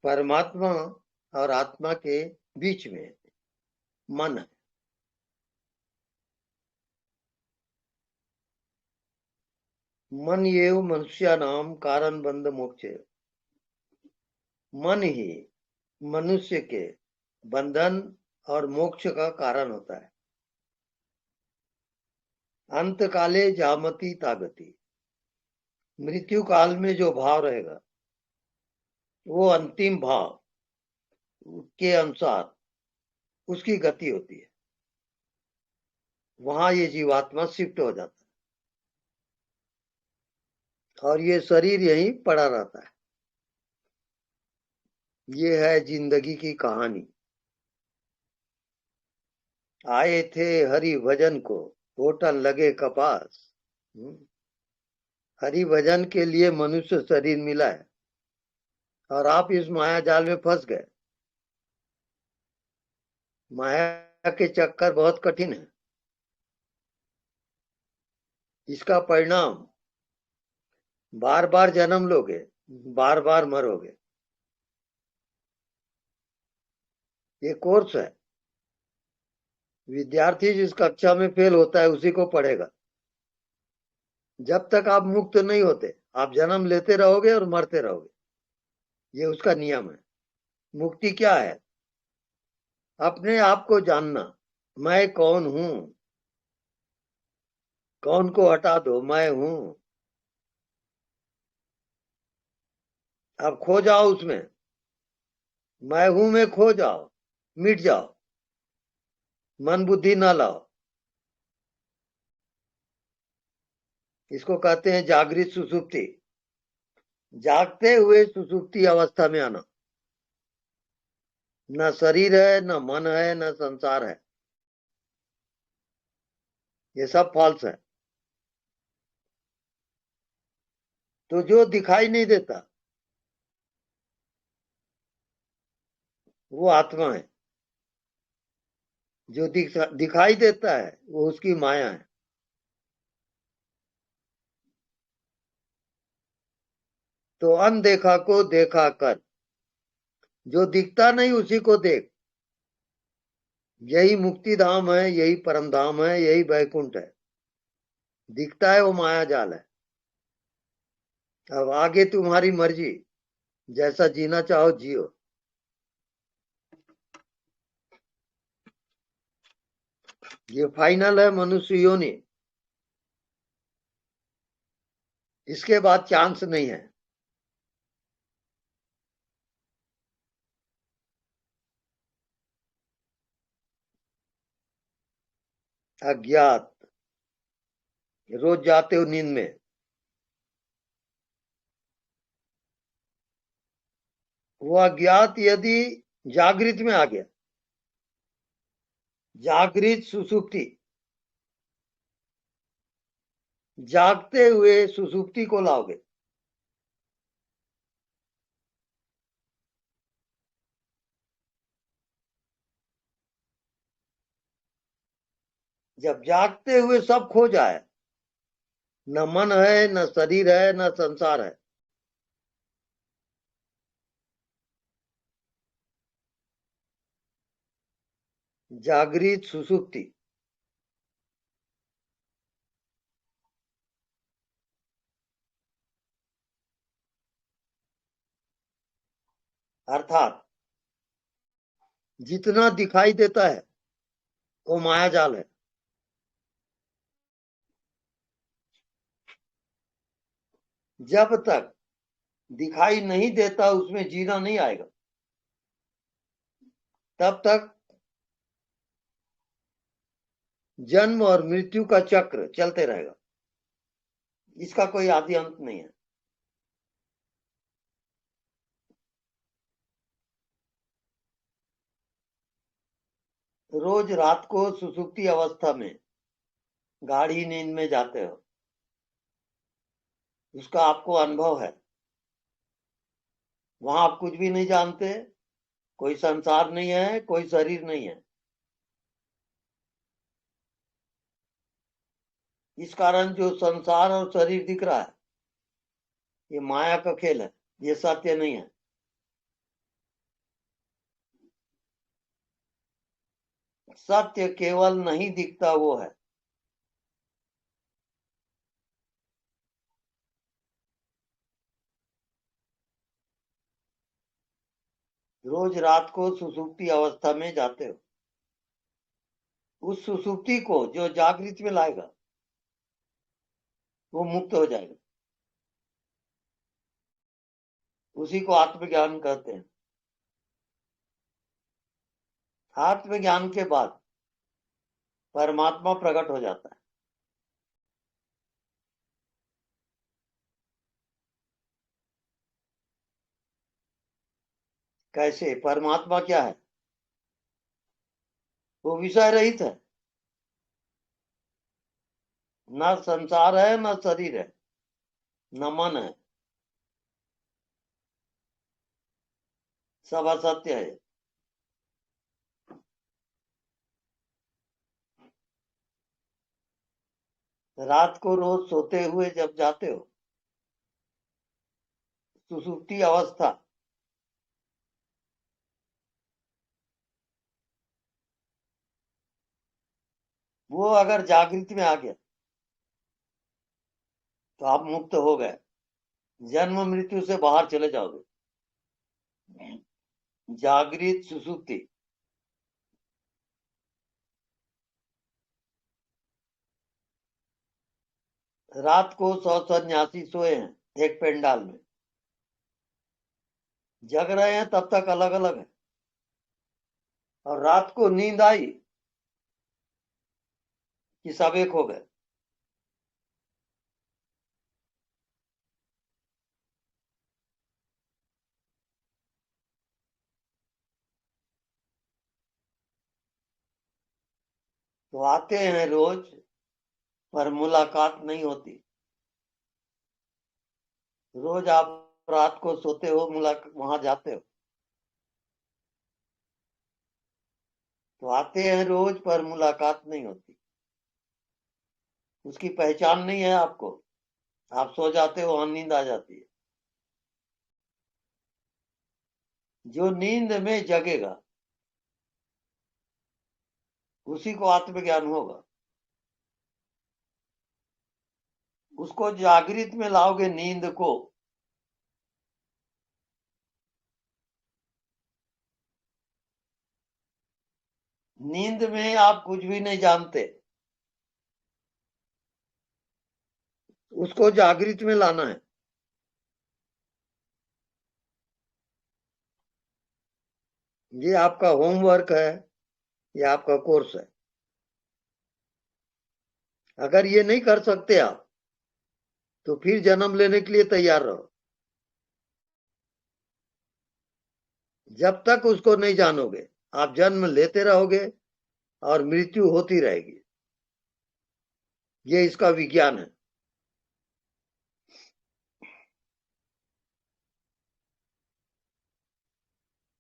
परमात्मा और आत्मा के बीच में मन है। मन एव मनुष्यानाम कारण बंध मोक्ष। मन ही मनुष्य के बंधन और मोक्ष का कारण होता है। अंत काले जामती तागति, मृत्यु काल में जो भाव रहेगा वो अंतिम भाव के अनुसार उसकी गति होती है। वहां ये जीवात्मा शिफ्ट हो जाता है और ये शरीर यहीं पड़ा रहता है। ये है जिंदगी की कहानी। आए थे हरि भजन को, होटल लगे कपास। हरि भजन के लिए मनुष्य शरीर मिला है और आप इस माया जाल में फंस गए। माया के चक्कर बहुत कठिन है। इसका परिणाम बार बार जन्म लोगे, बार बार मरोगे। ये कोर्स है। विद्यार्थी जिस कक्षा में फेल होता है उसी को पढ़ेगा। जब तक आप मुक्त नहीं होते आप जन्म लेते रहोगे और मरते रहोगे। ये उसका नियम है। मुक्ति क्या है? अपने आप को जानना। मैं कौन हूं? कौन को हटा दो, मैं हूं। अब खो जाओ उसमें, मैं हूं में खो जाओ, मिट जाओ, मन बुद्धि ना लाओ। इसको कहते हैं जागृत सुसुप्ति। जागते हुए सुसुप्ति अवस्था में आना। न शरीर है, न मन है, न संसार है। ये सब फॉल्स है। तो जो दिखाई नहीं देता वो आत्मा है। जो दिखाई देता है वो उसकी माया है। तो अनदेखा को देखा कर। जो दिखता नहीं उसी को देख। यही मुक्ति धाम है, यही परम धाम है, यही वैकुंठ है। दिखता है वो माया जाल है। अब आगे तुम्हारी मर्जी, जैसा जीना चाहो जियो। ये फाइनल है मनुष्य योनि। इसके बाद चांस नहीं है। अज्ञात। रोज जाते हो नींद में। वो अज्ञात यदि जागृत में आ गया, जागृत सुसुप्ति, जागते हुए सुसुप्ति को लाओगे। जब जागते हुए सब खो जाए, न मन है, न शरीर है, न संसार है, जागृत सुसुप्ति। अर्थात जितना दिखाई देता है वो माया जाल है। जब तक दिखाई नहीं देता उसमें जीना नहीं आएगा। तब तक जन्म और मृत्यु का चक्र चलते रहेगा। इसका कोई आदि अंत नहीं है। रोज रात को सुसुप्ति अवस्था में गाढ़ी नींद में जाते हो, उसका आपको अनुभव है। वहां आप कुछ भी नहीं जानते। कोई संसार नहीं है, कोई शरीर नहीं है। इस कारण जो संसार और शरीर दिख रहा है ये माया का खेल है। ये सत्य नहीं है। सत्य केवल नहीं दिखता वो है। रोज रात को सुषुप्ति अवस्था में जाते हो, उस सुषुप्ति को जो जागृत में लाएगा वो मुक्त हो जाएगा। उसी को आत्मज्ञान कहते हैं। आत्मज्ञान के बाद परमात्मा प्रकट हो जाता है। कैसे? परमात्मा क्या है? वो विषय रहित है, न संसार है, न शरीर है, न मन है, सब असत्य है। रात को रोज सोते हुए जब जाते हो सुषुप्ति अवस्था, वो अगर जागृति में आ गया तो आप मुक्त हो गए, जन्म मृत्यु से बाहर चले जाओगे। जागृत सुषुप्ति। रात को 100 सन्यासी सोए हैं एक पेंडाल में, जग रहे हैं तब तक अलग अलग है, और रात को नींद आई कि सब एक हो गए। तो आते हैं रोज, पर मुलाकात नहीं होती। रोज आप रात को सोते हो, मुलाकात वहां जाते हो, तो आते हैं रोज पर मुलाकात नहीं होती। उसकी पहचान नहीं है आपको। आप सो जाते हो, वहां नींद आ जाती है। जो नींद में जगेगा उसी को आत्मज्ञान होगा। उसको जागृत में लाओगे नींद को, नींद में आप कुछ भी नहीं जानते, उसको जागृत में लाना है। ये आपका होमवर्क है, ये आपका कोर्स है। अगर ये नहीं कर सकते आप तो फिर जन्म लेने के लिए तैयार रहो। जब तक उसको नहीं जानोगे आप जन्म लेते रहोगे और मृत्यु होती रहेगी। ये इसका विज्ञान है।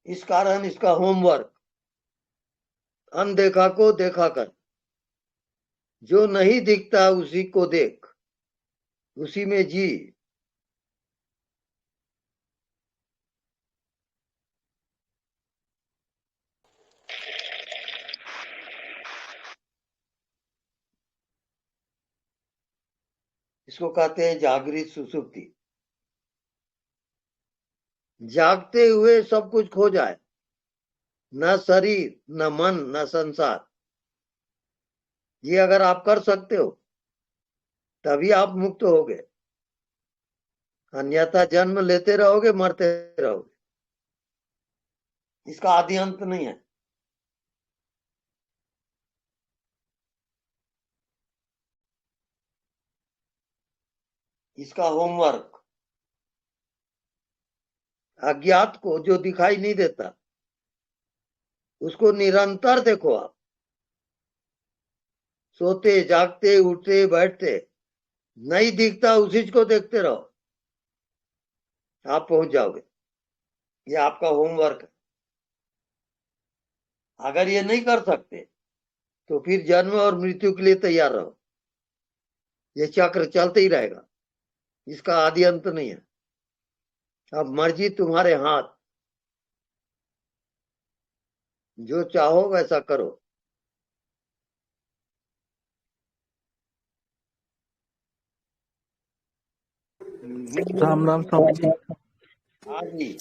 इस कारण इसका होमवर्क, अनदेखा को देखा कर, जो नहीं दिखता उसी को देख, उसी में जी। इसको कहते हैं जागृत सुसुप्ति। जागते हुए सब कुछ खो जाए, न शरीर, न मन, न संसार। ये अगर आप कर सकते हो तभी आप मुक्त होगे, अन्यथा जन्म लेते रहोगे, मरते रहोगे। इसका आदि अंत नहीं है। इसका होमवर्क, अज्ञात को जो दिखाई नहीं देता उसको निरंतर देखो आप, सोते जागते उठते बैठते, नहीं दिखता उसी को देखते रहो, आप पहुंच जाओगे। ये आपका होमवर्क है। अगर ये नहीं कर सकते तो फिर जन्म और मृत्यु के लिए तैयार रहो। ये चक्र चलते ही रहेगा, इसका आदि अंत नहीं है। अब मर्जी तुम्हारे हाथ, जो चाहो वैसा करो। राम राम स्वामी जी। हाँ जी।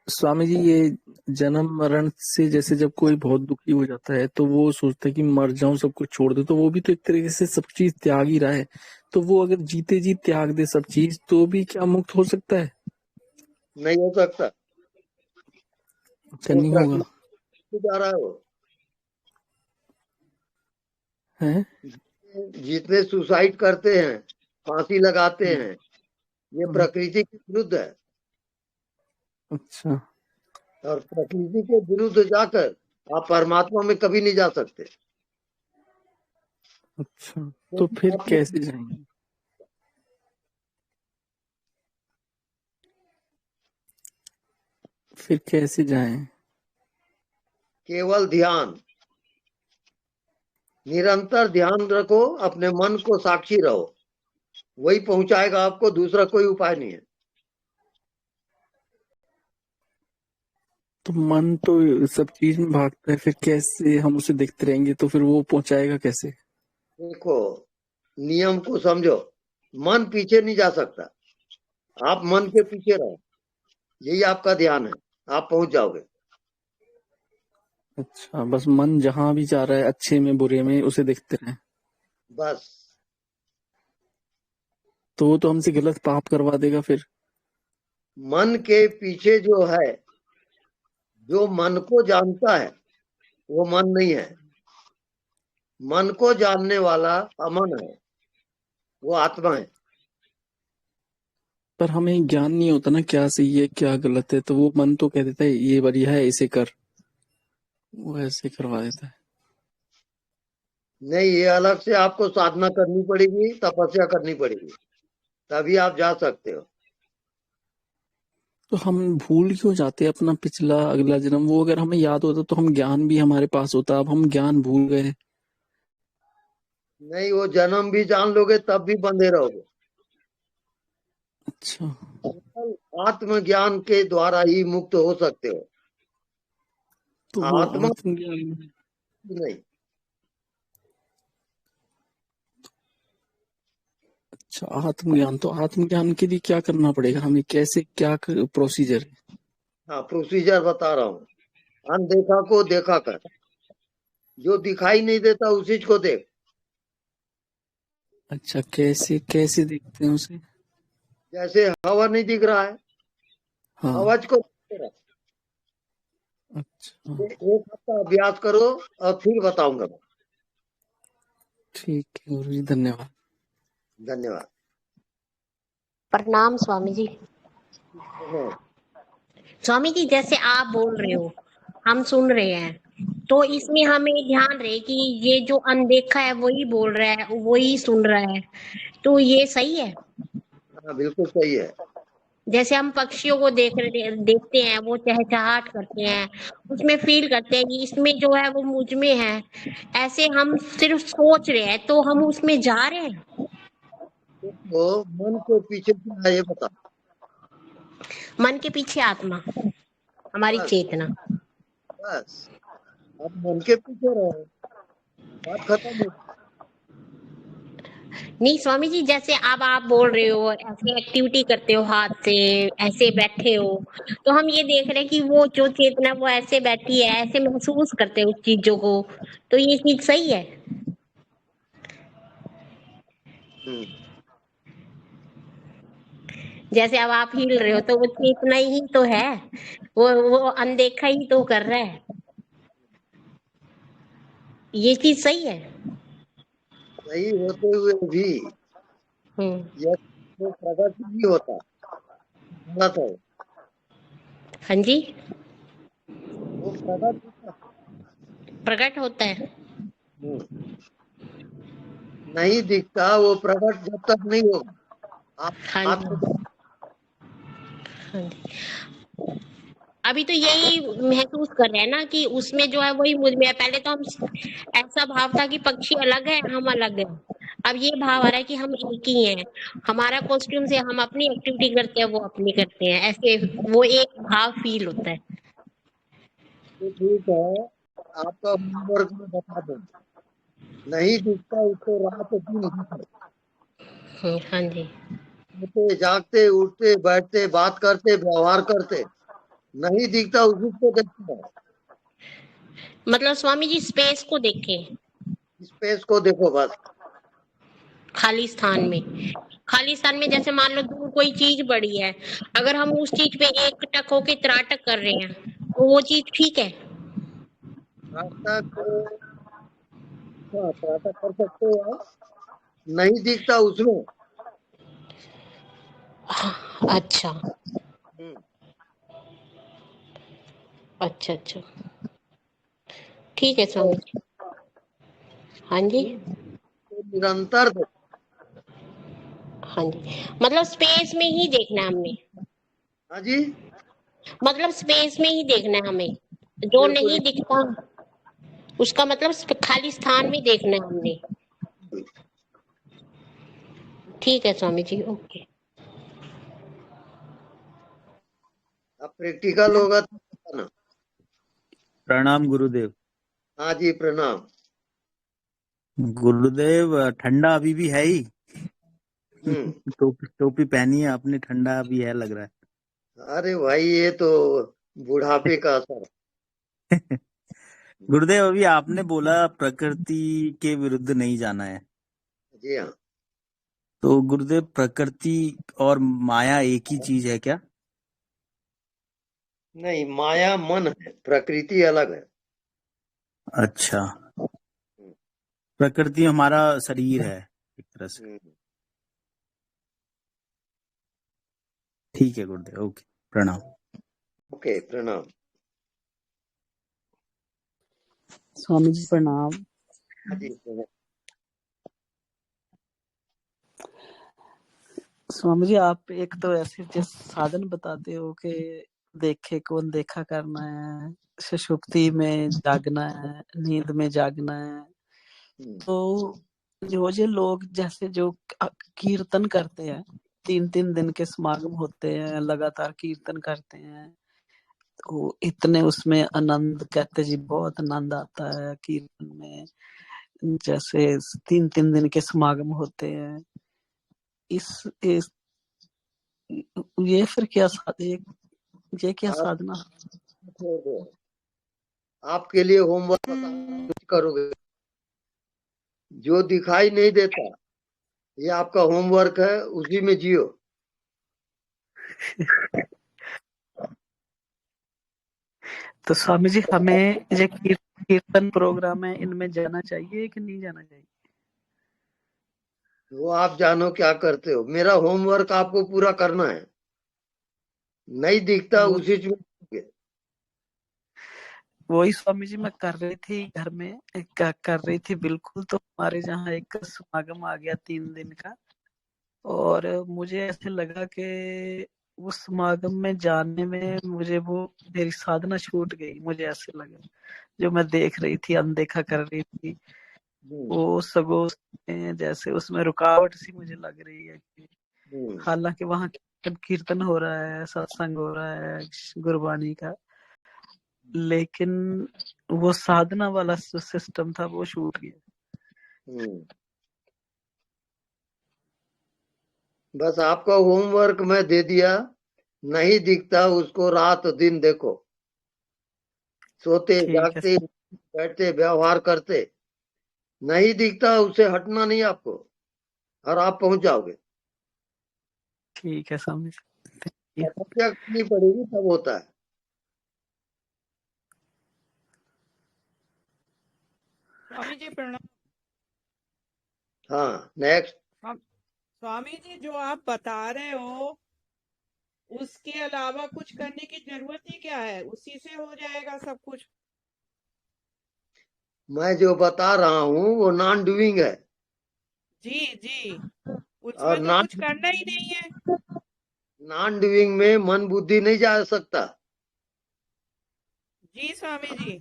स्वामी जी, ये जन्म मरण से जैसे जब कोई बहुत दुखी हो जाता है तो वो सोचता है कि मर जाऊं, सब कुछ छोड़ दो, तो वो भी तो एक तरीके से सब चीज त्याग ही रहा है। तो वो अगर जीते जी त्याग दे सब चीज तो भी क्या मुक्त हो सकता है? नहीं हो सकता। क्या वो नहीं होगा? प्रकृति से जा रहा है वो। है? जितने सुसाइड करते हैं, फांसी लगाते हम्म, हैं, ये हम्म, प्रकृति के विरुद्ध है। अच्छा। और प्रकृति के विरुद्ध जाकर आप परमात्मा में कभी नहीं जा सकते। अच्छा, तो क्योंकि फिर आप में कैसे जाएंगे? फिर कैसे जाएं? केवल ध्यान, निरंतर ध्यान रखो, अपने मन को साक्षी रहो, वही पहुंचाएगा आपको, दूसरा कोई उपाय नहीं है। तो मन तो सब चीज में भागता है, फिर कैसे हम उसे देखते रहेंगे? तो फिर वो पहुंचाएगा कैसे? देखो, नियम को समझो, मन पीछे नहीं जा सकता, आप मन के पीछे रहो, यही आपका ध्यान है, आप पहुंच जाओगे। अच्छा, बस मन जहां भी जा रहा है, अच्छे में बुरे में, उसे देखते रहे। बस। तो वो तो हमसे गलत पाप करवा देगा फिर। मन के पीछे जो है, जो मन को जानता है, वो मन नहीं है। मन को जानने वाला अमन है, वो आत्मा है। पर हमें ज्ञान नहीं होता ना, क्या सही है क्या गलत है, तो वो मन तो कह देता है ये बढ़िया है, इसे कर। वो ऐसे करवा देता है। नहीं, ये अलग से आपको साधना करनी पड़ेगी, तपस्या करनी पड़ेगी, तभी आप जा सकते हो। तो हम भूल क्यों जाते हैं अपना पिछला अगला जन्म? वो अगर हमें याद होता तो हम ज्ञान भी हमारे पास होता, अब हम ज्ञान भूल गए। नहीं, वो जन्म भी जान लोगे तब भी बंधे रहोगे। अच्छा, केवल आत्मज्ञान के द्वारा ही मुक्त हो सकते हो। तो वो आत्मा आत्मज्ञान। नहीं। अच्छा, आत्मज्ञान, तो आत्मज्ञान के लिए क्या करना पड़ेगा हमें? कैसे, क्या प्रोसीजर है? हाँ, प्रोसीजर बता रहा हूँ। अनदेखा को देखा कर, जो दिखाई नहीं देता उसी को देख। अच्छा, कैसे कैसे देखते हैं उसे? जैसे हवा नहीं दिख रहा है, हाँ। हवा को देखते रहो। अच्छा, एक हफ्ता अभ्यास करो और फिर बताऊंगा मैं। ठीक है गुरु जी, धन्यवाद। धन्यवाद। प्रणाम स्वामी जी। हाँ। स्वामी जी, जैसे आप बोल रहे हो, हम सुन रहे हैं, तो इसमें हमें ध्यान रहे कि ये जो अनदेखा है वही बोल रहा है, वही सुन रहा है, तो ये सही है। हाँ, बिल्कुल सही है। जैसे हम पक्षियों को देखते हैं, वो चहचहाट करते हैं, उसमें फील करते हैं कि इसमें जो है वो मुझ में है। ऐसे हम सिर्फ सोच रहे हैं, तो हम उसमें जा रहे हैं। तो मन के पीछे क्या है ये बता। मन के पीछे आत्मा, हमारी बस। चेतना। बस, अब मन के पीछे रहो, बात खत्म हो। नहीं स्वामी जी, जैसे अब आप बोल रहे हो, ऐसे एक्टिविटी करते हो हाथ से, ऐसे बैठे हो, तो हम ये देख रहे हैं कि वो जो चेतना वो ऐसे बैठी है, ऐसे महसूस करते हैं उस चीजों को, तो ये चीज सही है। हम्म। जैसे अब आप हिल रहे हो तो वो चेतना ही तो है, वो अनदेखा ही तो कर रहा है। ये चीज सही है। सही होते हुए भी हम्म। यह तो प्रकट नहीं होता, गलत है। हाँ जी। वो प्रकट होता है। प्रकट होता है। हम्म। नहीं दिखता वो प्रकट जब तक नहीं होगा। आप हाँ जी। आत्म। हाँ जी। अभी तो यही महसूस कर रहे हैं ना कि उसमें जो है वही मुझ में है। पहले तो हम ऐसा भाव था कि पक्षी अलग है, हम अलग हैं। अब ये भाव आ रहा है कि हम एक ही हैं। हमारा कॉस्ट्यूम से हम अपनी एक्टिविटी करते हैं, वो अपनी करते हैं, ऐसे वो एक भाव फील होता है। तो ठीक है, आपका होमवर्क में बता दूं, नहीं दिखता उसको रात दिन दिखे। हाँ जी। सोते जागते उठते बैठते बात करते व्यवहार करते, नहीं दिखता उसी को देखते रहो। मतलब स्वामी जी स्पेस को देखें, स्पेस को देखो बस। खाली स्थान में। खाली स्थान में जैसे मान लो दूर कोई चीज बड़ी है, अगर हम उस चीज पे एक टक होके त्राटक कर रहे हैं, तो वो चीज ठीक है? रास्ता को हाँ, प्रार्थना कर सकते हो आप, नहीं दिखता उसमें। अच्छा, हम्म, अच्छा, अच्छा। ठीक है स्वामी जी। हाँ जी, तो निरंतर देखो। हाँ जी। मतलब स्पेस में ही देखना है हमने। हाँ जी, मतलब स्पेस में ही देखना है हमें। जो बिल्कुल। नहीं दिखता, उसका मतलब खाली स्थान में देखना है हमने। ठीक है स्वामी जी, ओके। अब प्रैक्टिकल होगा तो बताना। प्रणाम गुरुदेव। हाँ जी, प्रणाम। गुरुदेव ठंडा अभी भी है ही। हम्म। टोपी टोपी पहनी है आपने, ठंडा अभी है लग रहा अरे भाई, ये तो बुढ़ापे का असर है। गुरुदेव अभी आपने बोला प्रकृति के विरुद्ध नहीं जाना है, है। जी हाँ। तो गुरुदेव प्रकृति और माया एक ही चीज है क्या? नहीं, माया मन है, प्रकृति अलग है। अच्छा, हम्म, प्रकृति हमारा शरीर है एक तरह से। हम्म। ठीक है गुरुदेव, ओके, प्रणाम। ओके, प्रणाम। स्वामी जी प्रणाम। हाँ जी, प्रणाम। स्वामी जी आप एक तो ऐसे जैसे साधन बताते हो कि देखे कौन देखा करना है, सुषुप्ति में जागना है, नींद में जागना है। हम्म, तो जो लोग जैसे जो कीर्तन करते हैं, 3-3 दिन के समागम होते हैं, लगातार कीर्तन करते हैं, तो इतने उसमें आनंद कहते जी, बहुत आनंद आता है कीर्तन में। जैसे 3-3 दिन के समागम होते हैं, इस ये फिर क्या ये क्या आप साधना? छोड़ दो। आपके लिए होमवर्क करोगे, जो दिखाई नहीं देता ये आपका होमवर्क है, उसी में जियो। तो स्वामी जी हमें ये कीर्तन प्रोग्राम है, इनमें जाना चाहिए कि नहीं जाना चाहिए? वो आप जानो क्या करते हो, मेरा होमवर्क आपको पूरा करना है। नहीं दिखता वो उसी में वही स्वामी जी मैं कर रही थी घर में, कर रही थी बिल्कुल। तो हमारे जहाँ एक समागम आ गया 3 दिन का, और मुझे ऐसे लगा कि उस समागम में जाने में मुझे वो मेरी साधना छूट गई। मुझे ऐसे लगा जो मैं देख रही थी, अनदेखा कर रही थी, वो सगो जैसे उसमें रुकावट सी मुझे लग रही है कि हालांकि वहाँ कीर्तन हो रहा है, सत्संग हो रहा है गुरबानी का, लेकिन वो साधना वाला जो सिस्टम था वो छूट गया। बस आपका होमवर्क मैं दे दिया। नहीं दिखता उसको रात दिन देखो, सोते ठीक है, जागते बैठते व्यवहार करते, नहीं दिखता उससे हटना नहीं आपको, और आप पहुंच जाओगे। ठीक है स्वामी जी। तपस्या करनी पड़ेगी तब होता है। स्वामी जी प्रणाम। हाँ, नेक्स्ट। स्वामी जी जो आप बता रहे हो उसके अलावा कुछ करने की जरूरत ही क्या है? उसी से हो जाएगा सब कुछ। मैं जो बता रहा हूँ वो नॉन डूइंग है, जी जी, और उसमें तो कुछ करना ही नहीं है। नॉन डूइंग में मन बुद्धि नहीं जा सकता। जी स्वामी जी।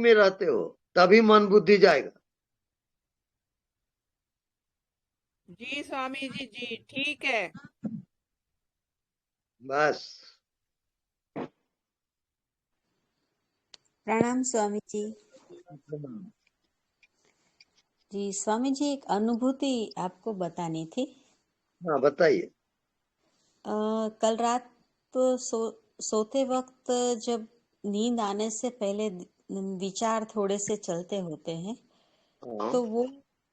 में रहते हो तभी मन बुद्धि जाएगा। जी स्वामी जी, जी ठीक है। बस। प्रणाम स्वामी जी। जी स्वामी जी, एक अनुभूति आपको बतानी थी। हाँ बताइए। कल रात तो सोते वक्त जब नींद आने से पहले विचार थोड़े से चलते होते हैं, हाँ। तो वो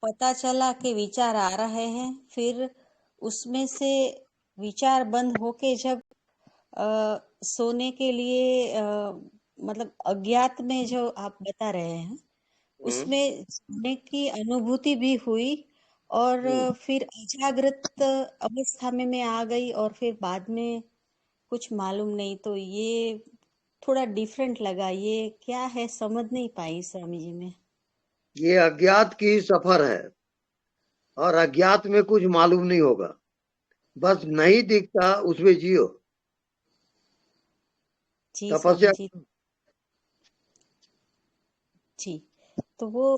पता चला कि विचार आ रहे हैं, फिर उसमें से विचार बंद होके जब सोने के लिए मतलब अज्ञात में जो आप बता रहे हैं, उसमें सोने की अनुभूति भी हुई और फिर अजागृत अवस्था में मैं आ गई और फिर बाद में कुछ मालूम नहीं। तो ये थोड़ा डिफरेंट लगा, ये क्या है समझ नहीं पाई स्वामी जी में। ये अज्ञात की सफर है और अज्ञात में कुछ मालूम नहीं होगा, बस नहीं दिखता उसमें जियो। जी स्वामी तपस्या। जी। जी, तो वो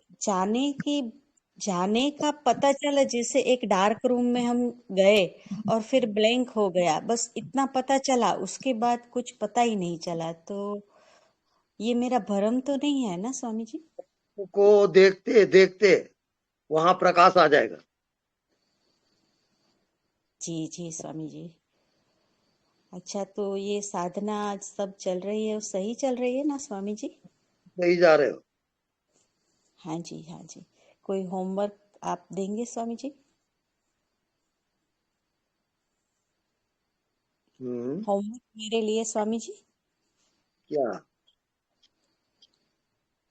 जाने का पता चला, जैसे एक डार्क रूम में हम गए और फिर ब्लैंक हो गया, बस इतना पता चला, उसके बाद कुछ पता ही नहीं चला। तो ये मेरा भ्रम तो नहीं है ना स्वामी जी? को देखते देखते वहां प्रकाश आ जाएगा। जी जी स्वामी जी। अच्छा, तो ये साधना आज सब चल रही है, सही चल रही है ना स्वामी जी? सही जा रहे हो। हाँ जी हाँ जी। कोई होमवर्क आप देंगे स्वामी जी? होमवर्क मेरे लिए स्वामी जी? क्या?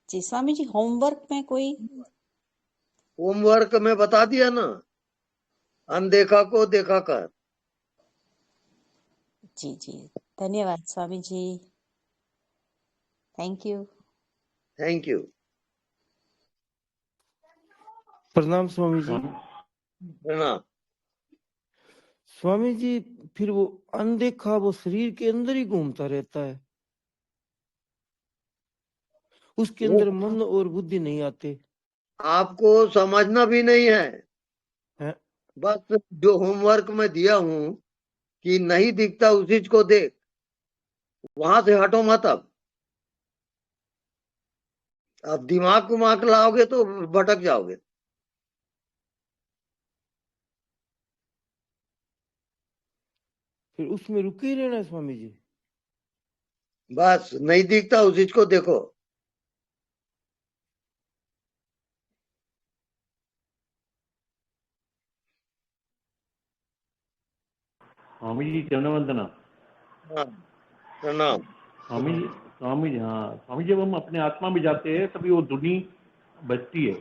जी स्वामी जी, होमवर्क में कोई? होमवर्क में बता दिया ना, अनदेखा को देखा कर। जी जी, धन्यवाद Swami ji. Thank you. Thank you. प्रणाम स्वामी जी। प्रणाम। स्वामी जी, फिर वो अनदेखा वो शरीर के अंदर ही घूमता रहता है, उसके अंदर मन और बुद्धि नहीं आते आपको समझना भी नहीं है। हैं? बस जो होमवर्क में दिया हूं कि नहीं दिखता उस चीज को देख, वहां से हटो मत। अब दिमाग को मार लाओगे तो भटक जाओगे। फिर उसमें रुके ही रहना है स्वामी जी। बस नहीं दिखता उस चीज को देखो। स्वामी जी चरण वंदना। हाँ, प्रणाम। स्वामी जी, स्वामी जी, हाँ स्वामी जी, जब हम अपने आत्मा में जाते हैं तभी वो धुनी बजती है।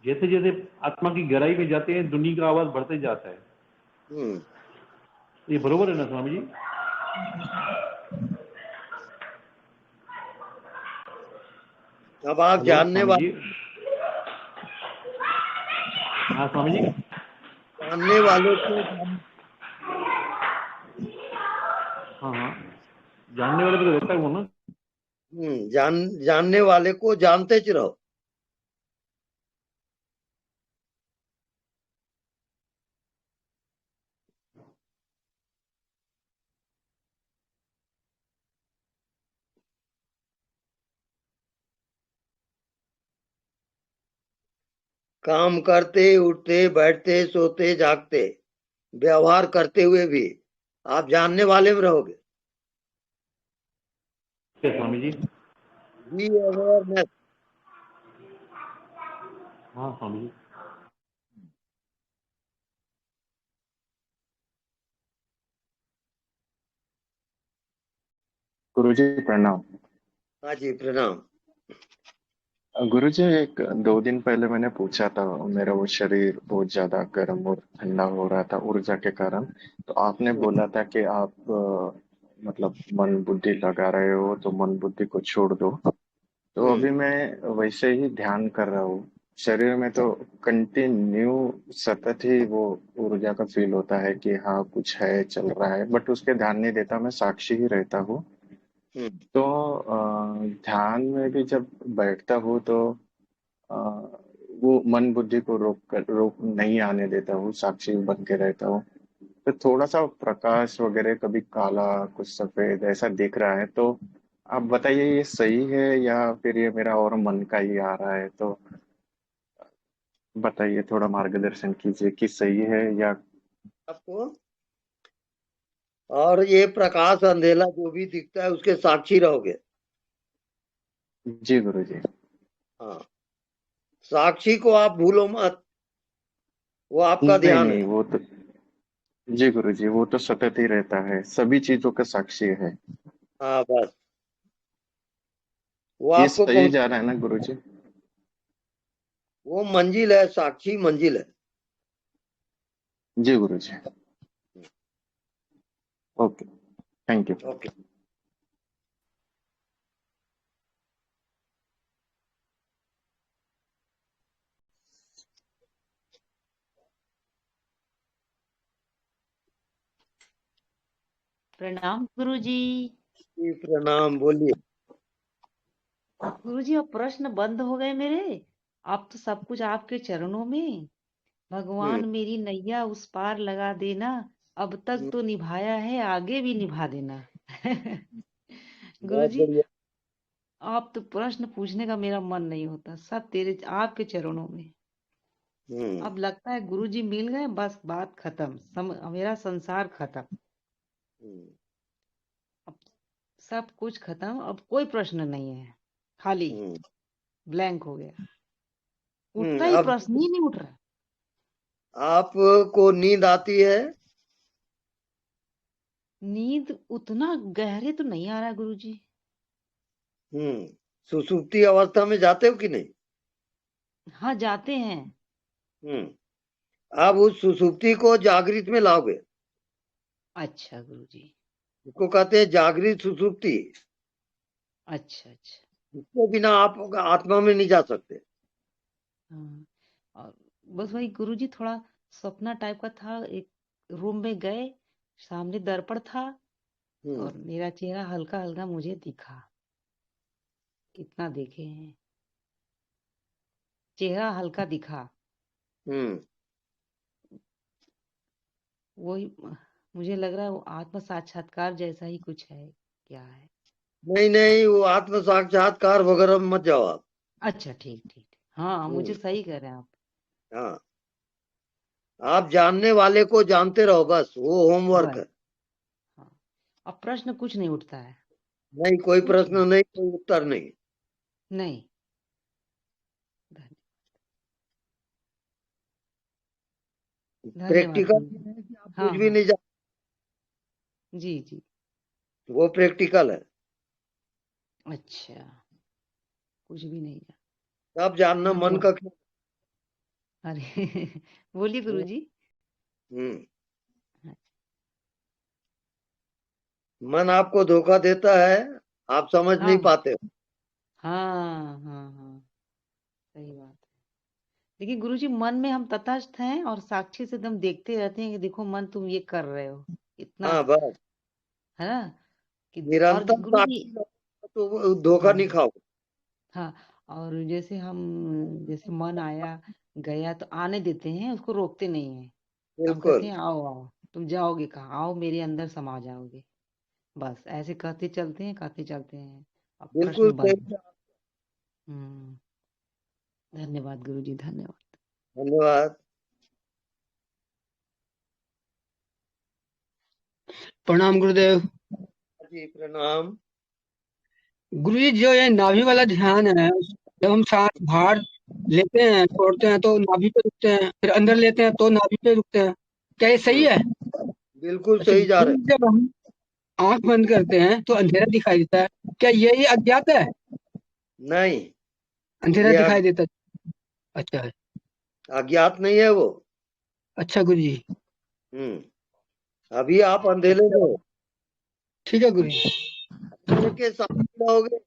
जैसे जैसे आत्मा की गहराई में जाते हैं धुनी का आवाज बढ़ते जाता है। ये बरोबर है ना स्वामी जी? अब आप हेलो जानने स्वामी जी। वाले, हाँ स्वामी जी। जानने वाले को हाँ हाँ, जानने वाले तो रहता है वो ना। जानने वाले को जानते च रहो। काम करते उठते बैठते सोते जागते व्यवहार करते हुए भी आप जानने वाले में रहोगे। स्वामी जी। Be awareness. हाँ स्वामी जी। गुरुजी प्रणाम। हाँ जी प्रणाम। गुरुजी, एक 2 दिन पहले मैंने पूछा था, मेरा वो शरीर बहुत ज्यादा गर्म और ठंडा हो रहा था ऊर्जा के कारण। तो आपने बोला था कि आप मतलब मन बुद्धि लगा रहे हो तो मन बुद्धि को छोड़ दो। तो अभी मैं वैसे ही ध्यान कर रहा हूँ। शरीर में तो कंटिन्यू सतत ही वो ऊर्जा का फील होता है कि हाँ कुछ है चल रहा है, बट उसके ध्यान नहीं देता, मैं साक्षी ही रहता हूँ। तो ध्यान में भी जब बैठता हूँ तो अ, वो मन बुद्धि को रोक नहीं आने देता हूँ, साक्षी बन के रहता हूँ। तो थोड़ा सा प्रकाश वगैरह, कभी काला कुछ सफेद ऐसा दिख रहा है। तो आप बताइए ये सही है या फिर ये मेरा और मन का ही आ रहा है? तो बताइए, थोड़ा मार्गदर्शन कीजिए कि सही है या आपको। और ये प्रकाश अंधेला जो भी दिखता है उसके साक्षी रहोगे। जी गुरुजी। हाँ, साक्षी को आप भूलो मत, वो आपका नहीं ध्यान नहीं, है। वो तो जी गुरुजी, वो तो सतत ही रहता है, सभी चीजों का साक्षी है। हाँ बस, वो ये आपको सही जा रहा है ना गुरुजी? वो मंजिल है, साक्षी मंजिल है। जी Guruji. Okay, thank you. Okay. प्रणाम गुरुजी। जी प्रणाम, बोलिए। गुरुजी अब प्रश्न बंद हो गए मेरे। अब तो सब कुछ आपके चरणों में। भगवान मेरी नैया उस पार लगा देना। अब तक तो निभाया है, आगे भी निभा देना। बहुत गुरुजी बढ़िया। आप तो प्रश्न पूछने का मेरा मन नहीं होता, सब तेरे आपके चरणों में। अब लगता है गुरुजी मिल गए, बस बात खत्म, मेरा संसार खत्म। अब सब कुछ खत्म, अब कोई प्रश्न नहीं है, खाली ब्लैंक हो गया। उठता ही अब प्रश्न ही नहीं उठ रहा। आपको नींद आती है? नींद उतना गहरे तो नहीं आ रहा है गुरुजी। सुसुप्ति अवस्था में जाते हो कि नहीं? हाँ जाते हैं। अब उस सुसुप्ति को जागृत में लाओगे। अच्छा गुरुजी। इसको कहते हैं जागृत सुसुप्ति। अच्छा अच्छा। इसके बिना आप आत्मा में नहीं जा सकते। हाँ, और बस वही गुरुजी थोड़ा सपना टाइप का था। एक रूम में गए, सामने दर्पण था और मेरा चेहरा हल्का हल्का मुझे दिखा। कितना देखे हैं, चेहरा हल्का दिखा। वही मुझे लग रहा है वो आत्म साक्षात्कार जैसा ही कुछ है, क्या है। नहीं नहीं, वो आत्म साक्षात्कार वगैरह में मत जाओ आप। अच्छा ठीक ठीक। हाँ मुझे सही कह रहे हैं आप। हाँ, आप जानने वाले को जानते रहो, बस वो होमवर्क बस है। हाँ, अब प्रश्न कुछ नहीं उठता है। नहीं, कोई कुछ प्रश्न नहीं, कोई उत्तर नहीं। नहीं। धन्यवाद प्रैक्टिकल गुरुजी। है कि आप हाँ कुछ भी हाँ नहीं जान, जी जी। वो प्रैक्टिकल है। अच्छा, कुछ भी नहीं जान। सब जानना मन धन्यवाद। का खेल। अरे बोलिए गुरुजी। हम्म मन आपको धोखा देता है, आप समझ नहीं हाँ पाते हो। हाँ हाँ हाँ, सही बात है। लेकिन गुरुजी मन में हम तटस्थ हैं और साक्षी से एकदम देखते रहते हैं कि देखो मन तुम ये कर रहे हो, इतना हाँ बस, है ना कि। और निरंतर गुरुजी साक्षी रहो तो वो धोखा नहीं हाँ खाओगे। हाँ, और जैसे मन आया गया तो आने देते हैं, उसको रोकते नहीं है। हम कहते बिल्कुल हैं आओ आओ, तुम जाओगे कहाँ, आओ मेरे अंदर समा जाओगे। बस ऐसे कहते चलते हैं। अब बिल्कुल प्रश्न सही बंद। कहा। हम्म धन्यवाद गुरुजी, धन्यवाद। धन्यवाद। प्रणाम गुरुदेव। जी प्रणाम। गुरुजी जो ये नाभि वाला ध्यान है, जब हम सांस बाहर लेते हैं छोड़ते हैं तो नाभि पे रुकते हैं, फिर अंदर लेते हैं तो नाभि पे रुकते हैं, क्या ये सही है? बिल्कुल अच्छा, सही जा रहे जब हम आंख बंद करते हैं तो अंधेरा दिखाई देता है, क्या ये अज्ञात है? नहीं, अंधेरा ये दिखाई देता है। अच्छा है। अज्ञात नहीं है वो। अच्छा गुरुजी। अभी आप अंधेरे में हो। ठीक है गुरुजी। अंधेरे के साथ रहोगे।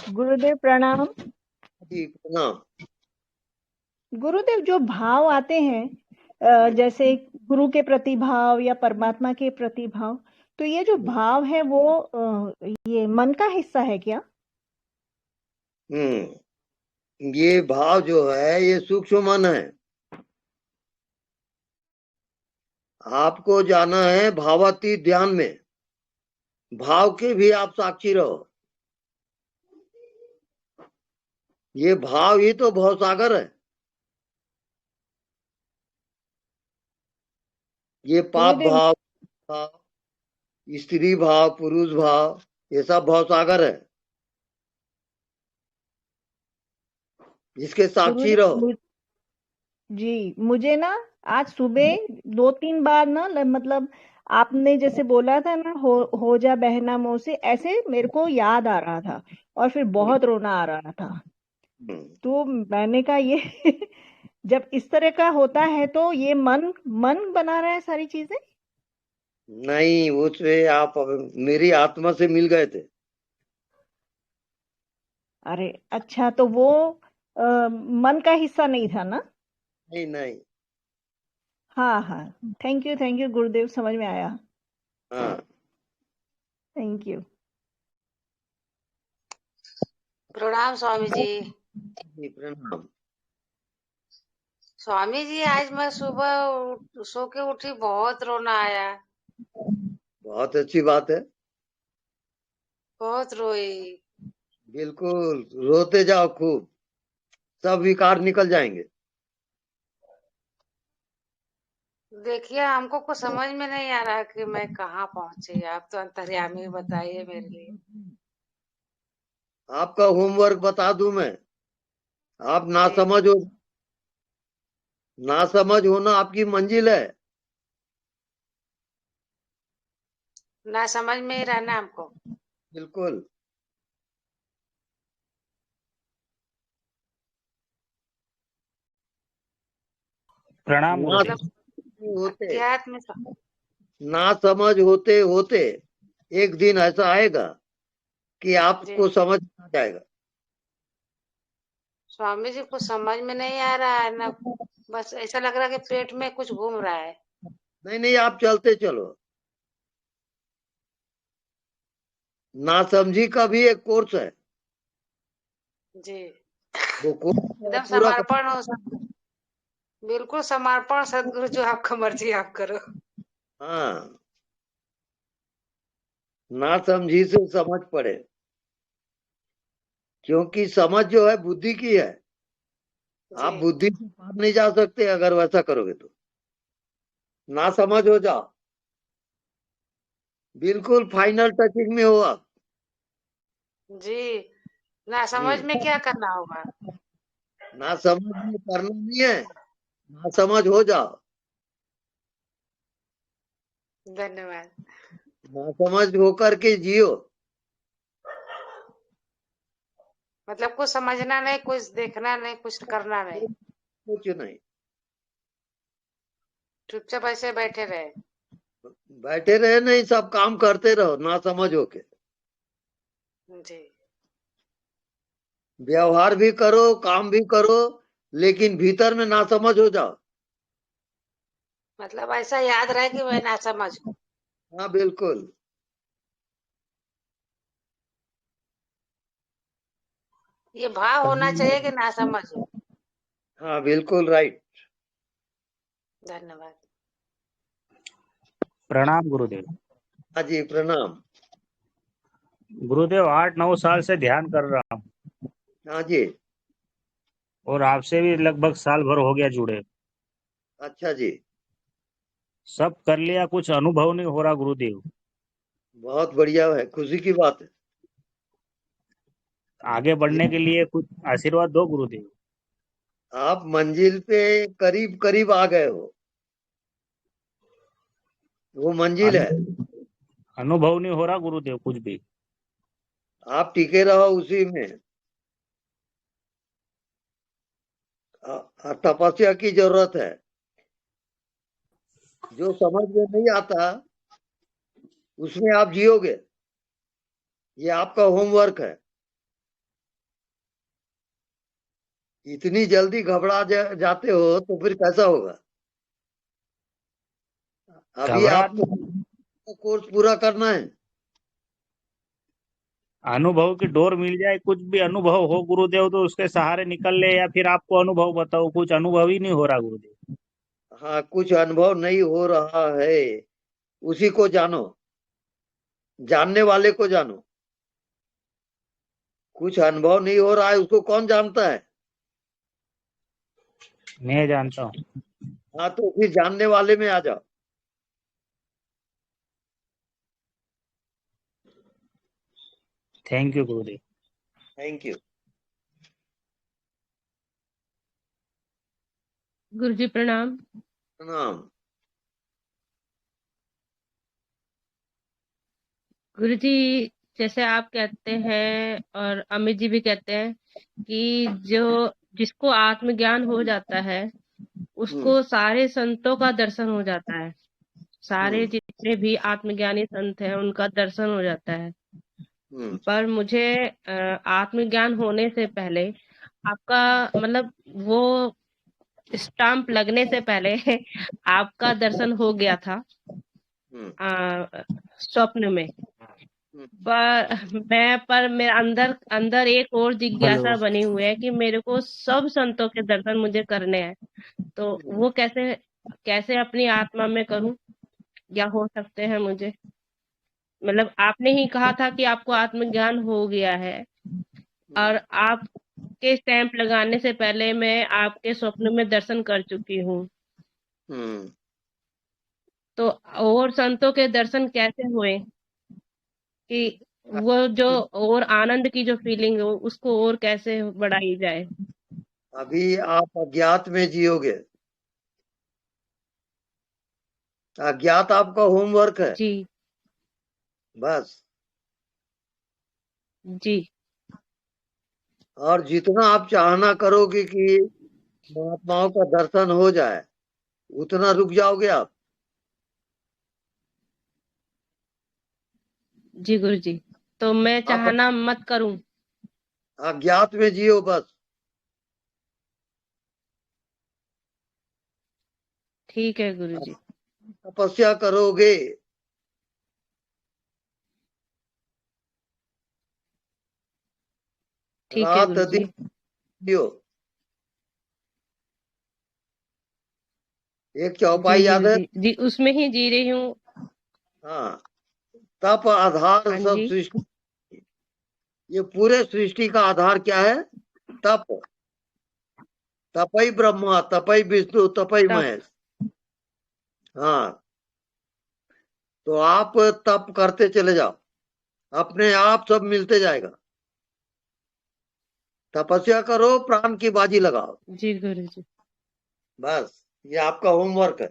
गुरुदेव प्रणाम। जी प्रणाम। गुरुदेव जो भाव आते हैं, जैसे गुरु के प्रति भाव या परमात्मा के प्रति भाव, तो ये जो भाव है वो ये मन का हिस्सा है क्या? ये भाव जो है ये सूक्ष्म मन है। आपको जाना है भावातीत ध्यान में, भाव के भी आप साक्षी रहो। ये भाव ही तो भवसागर है। ये पाप गुरुदेव भाव, स्त्री भाव, पुरुष भाव, ये सब भवसागर है, जिसके साक्षी गुरुदेव रहो। जी, मुझे ना आज सुबह 2-3 बार ना मतलब आपने जैसे बोला था ना, हो जा बहना मोह से, ऐसे मेरे को याद आ रहा था और फिर बहुत रोना आ रहा था। तो मैंने कहा ये जब इस तरह का होता है तो ये मन बना रहा है सारी चीजें। नहीं, उससे आप मेरी आत्मा से मिल गए थे। अरे अच्छा, तो वो मन का हिस्सा नहीं था ना? नहीं नहीं। हाँ हाँ, थैंक यू गुरुदेव, समझ में आया। हाँ, थैंक यू। प्रणाम स्वामी जी। जी प्रणाम। स्वामी जी, आज मैं सुबह सो के उठी, बहुत रोना आया। बहुत अच्छी बात है। बहुत रोई। बिल्कुल, रोते जाओ खूब, सब विकार निकल जाएंगे। देखिए, हमको कुछ समझ में नहीं आ रहा कि मैं कहाँ पहुंची। आप तो अंतर्यामी, बताइए मेरे लिए। आपका होमवर्क बता दूं मैं? आप ना जी। समझ हो, ना समझ होना आपकी मंजिल है। ना समझ में ही रहना हमको। बिल्कुल। प्रणाम ना गुरुदेव। मतलब होते, अध्यात्म ना समझ होते होते एक दिन ऐसा आएगा कि जी। आपको समझ आ जाएगा। स्वामी जी, कुछ समझ में नहीं आ रहा है ना, बस ऐसा लग रहा है कि पेट में कुछ घूम रहा है। नहीं नहीं, आप चलते चलो। नासमझी का भी एक कोर्स है, जी। वो कोर्स एकदम पूरा कर। समर्पण हो सब। बिल्कुल समर्पण सदगुरु, जो आपका मर्जी आप करो। हाँ, नासमझी से समझ पड़े, क्योंकि समझ जो है बुद्धि की है। आप जी। बुद्धि से पार नहीं जा सकते अगर वैसा करोगे तो। ना समझ हो जाओ, बिल्कुल फाइनल टचिंग में हो आप। जी, ना समझ में क्या करना होगा? ना समझ में करना नहीं है, ना समझ हो जाओ। धन्यवाद। ना समझ होकर के जियो। मतलब कुछ समझना नहीं, कुछ देखना नहीं, कुछ करना नहीं, कुछ नहीं, चुपचाप ऐसे बैठे रहे। बैठे रहे नहीं, सब काम करते रहो ना समझ होके। जी। व्यवहार भी करो, काम भी करो, लेकिन भीतर में ना समझ हो जाओ। मतलब ऐसा याद रहे कि मैं ना समझ हूँ। हाँ बिल्कुल। ये भाव होना चाहिए कि ना समझ हूँ। हाँ बिल्कुल राइट। धन्यवाद। प्रणाम गुरुदेव। हाँ जी प्रणाम। गुरुदेव 8-9 साल से ध्यान कर रहा हूँ हाँ जी। और आपसे भी लगभग साल भर हो गया जुड़े। अच्छा जी। सब कर लिया, कुछ अनुभव नहीं हो रहा गुरुदेव। बहुत बढ़िया है, खुशी की बात है। आगे बढ़ने के लिए कुछ आशीर्वाद दो गुरुदेव। आप मंजिल पे करीब करीब आ गए हो, वो मंजिल है। अनुभव नहीं हो रहा गुरुदेव कुछ भी। आप टिके रहो उसी में। तपस्या की जरूरत है। जो समझ में नहीं आता उसमें आप जियोगे, ये आपका होमवर्क है। इतनी जल्दी घबरा जाते हो तो फिर कैसा होगा? अभी घबराहट आपको कोर्स पूरा करना है। अनुभव की डोर मिल जाए, कुछ भी अनुभव हो गुरुदेव तो उसके सहारे निकल ले, या फिर आपको अनुभव बताओ? कुछ अनुभव ही नहीं हो रहा गुरुदेव। हाँ, कुछ अनुभव नहीं हो रहा है, उसी को जानो, जानने वाले को जानो। कुछ अनुभव नहीं हो रहा है, उसको कौन जानता है? मैं जानता हूँ। हाँ, तो फिर जानने वाले में आ जाओ। Thank you Gurudev. Thank you. Guruji प्रणाम। प्रणाम। गुरुजी, जैसे आप कहते हैं और अमित जी भी कहते हैं कि जिसको आत्मज्ञान हो जाता है उसको सारे संतों का दर्शन हो जाता है। सारे जितने भी आत्मज्ञानी संत हैं उनका दर्शन हो जाता है। पर मुझे आत्मज्ञान होने से पहले आपका मतलब वो स्टाम्प लगने से पहले आपका दर्शन हो गया था स्वप्न में। पर मेरे अंदर अंदर एक और जिज्ञासा हेलो। बनी हुई है कि मेरे को सब संतों के दर्शन मुझे करने हैं, तो वो कैसे कैसे अपनी आत्मा में करूं, या हो सकते हैं मुझे? मतलब आपने ही कहा था कि आपको आत्मज्ञान हो गया है, और आपके स्टैंप लगाने से पहले मैं आपके स्वप्न में दर्शन कर चुकी हूँ। तो और संतों के दर्शन कैसे हुए कि वो जो और आनंद की जो फीलिंग हो उसको और कैसे बढ़ाई जाए? अभी आप अज्ञात में जियोगे। अज्ञात आपका होमवर्क है। जी बस। जी। और जितना आप चाहना करोगे कि महात्माओं का दर्शन हो जाए, उतना रुक जाओगे आप। जी गुरुजी, तो मैं आप चाहना मत करूं। अज्ञात में जियो बस। ठीक है गुरुजी। तपस्या करोगे, ठीक है रात गुरुजी। दिन जियो। एक जी चौपाई याद है? गुरुजी, जी उसमें ही जी रही हूँ। हाँ, तप आधार हाँ सब जी। सृष्टि। ये पूरे सृष्टि का आधार क्या है? तप। तपई ब्रह्मा, तपई विष्णु, तपई तब महेश। हाँ, तो आप तप करते चले जाओ, अपने आप सब मिलते जाएगा। तपस्या करो, प्राण की बाजी लगाओ। जी गुरुजी। बस, ये आपका होमवर्क है।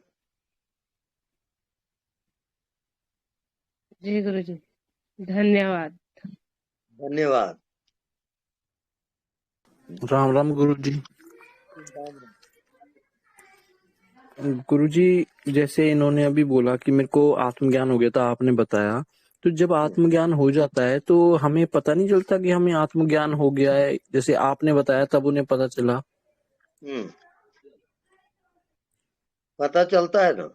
जी गुरुजी, धन्यवाद। धन्यवाद। राम राम गुरुजी। गुरुजी, जैसे इन्होंने अभी बोला कि मेरे को आत्मज्ञान हो गया था, आपने बताया, तो जब आत्मज्ञान हो जाता है तो हमें पता नहीं चलता कि हमें आत्मज्ञान हो गया है? जैसे आपने बताया तब उन्हें पता चला। पता चलता है ना।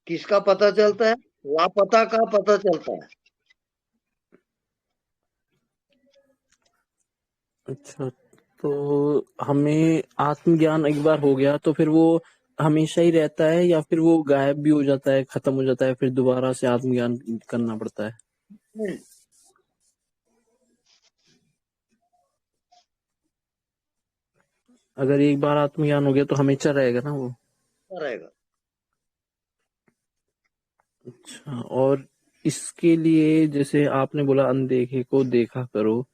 किसका पता चलता है? लापता का पता चलता है। अच्छा, तो हमें आत्मज्ञान एक बार हो गया तो फिर वो हमेशा ही रहता है, या फिर वो गायब भी हो जाता है, खत्म हो जाता है, फिर दोबारा से आत्मज्ञान करना पड़ता है? अगर एक बार आत्मज्ञान हो गया तो हमेशा रहेगा ना वो? रहेगा। अच्छा, और इसके लिए जैसे आपने बोला अनदेखे को देखा करो,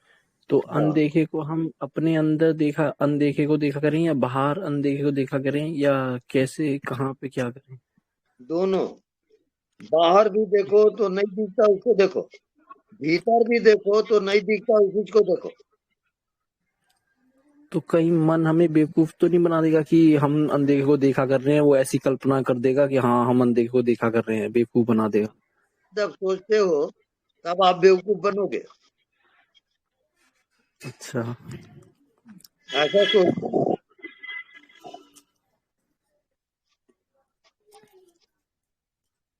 तो अनदेखे को हम अपने अंदर देखा, अनदेखे को देखा करें, या बाहर अनदेखे को देखा करें, या कैसे, कहाँ पे क्या करें? दोनों। बाहर भी देखो तो नहीं दिखता उसको देखो, भीतर भी देखो तो नहीं दिखता उस चीज को देखो। तो कहीं मन हमें बेवकूफ तो नहीं बना देगा कि हम अनदेखे को देखा कर रहे हैं? वो ऐसी कल्पना कर देगा कि हाँ हम अनदेखे को देखा कर रहे हैं, बेवकूफ बना देगा। जब सोचते हो तब आप बेवकूफ बनोगे। अच्छा। ऐसा सोच।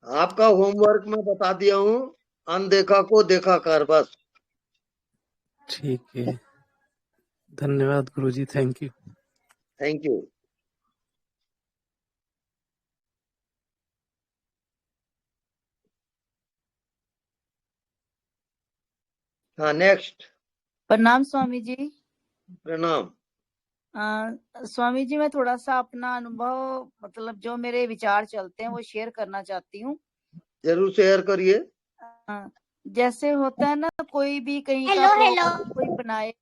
आपका होमवर्क मैं बता दिया हूँ, अनदेखा को देखा कर, बस। ठीक है, धन्यवाद गुरुजी, थैंक यू। Thank you. हाँ, नेक्स्ट। प्रणाम स्वामी जी। प्रणाम। स्वामी जी, मैं थोड़ा सा अपना अनुभव, मतलब जो मेरे विचार चलते हैं वो शेयर करना चाहती हूँ। जरूर शेयर करिए। जैसे होता है ना, कोई भी कहीं का प्रोग्राम कोई बनाए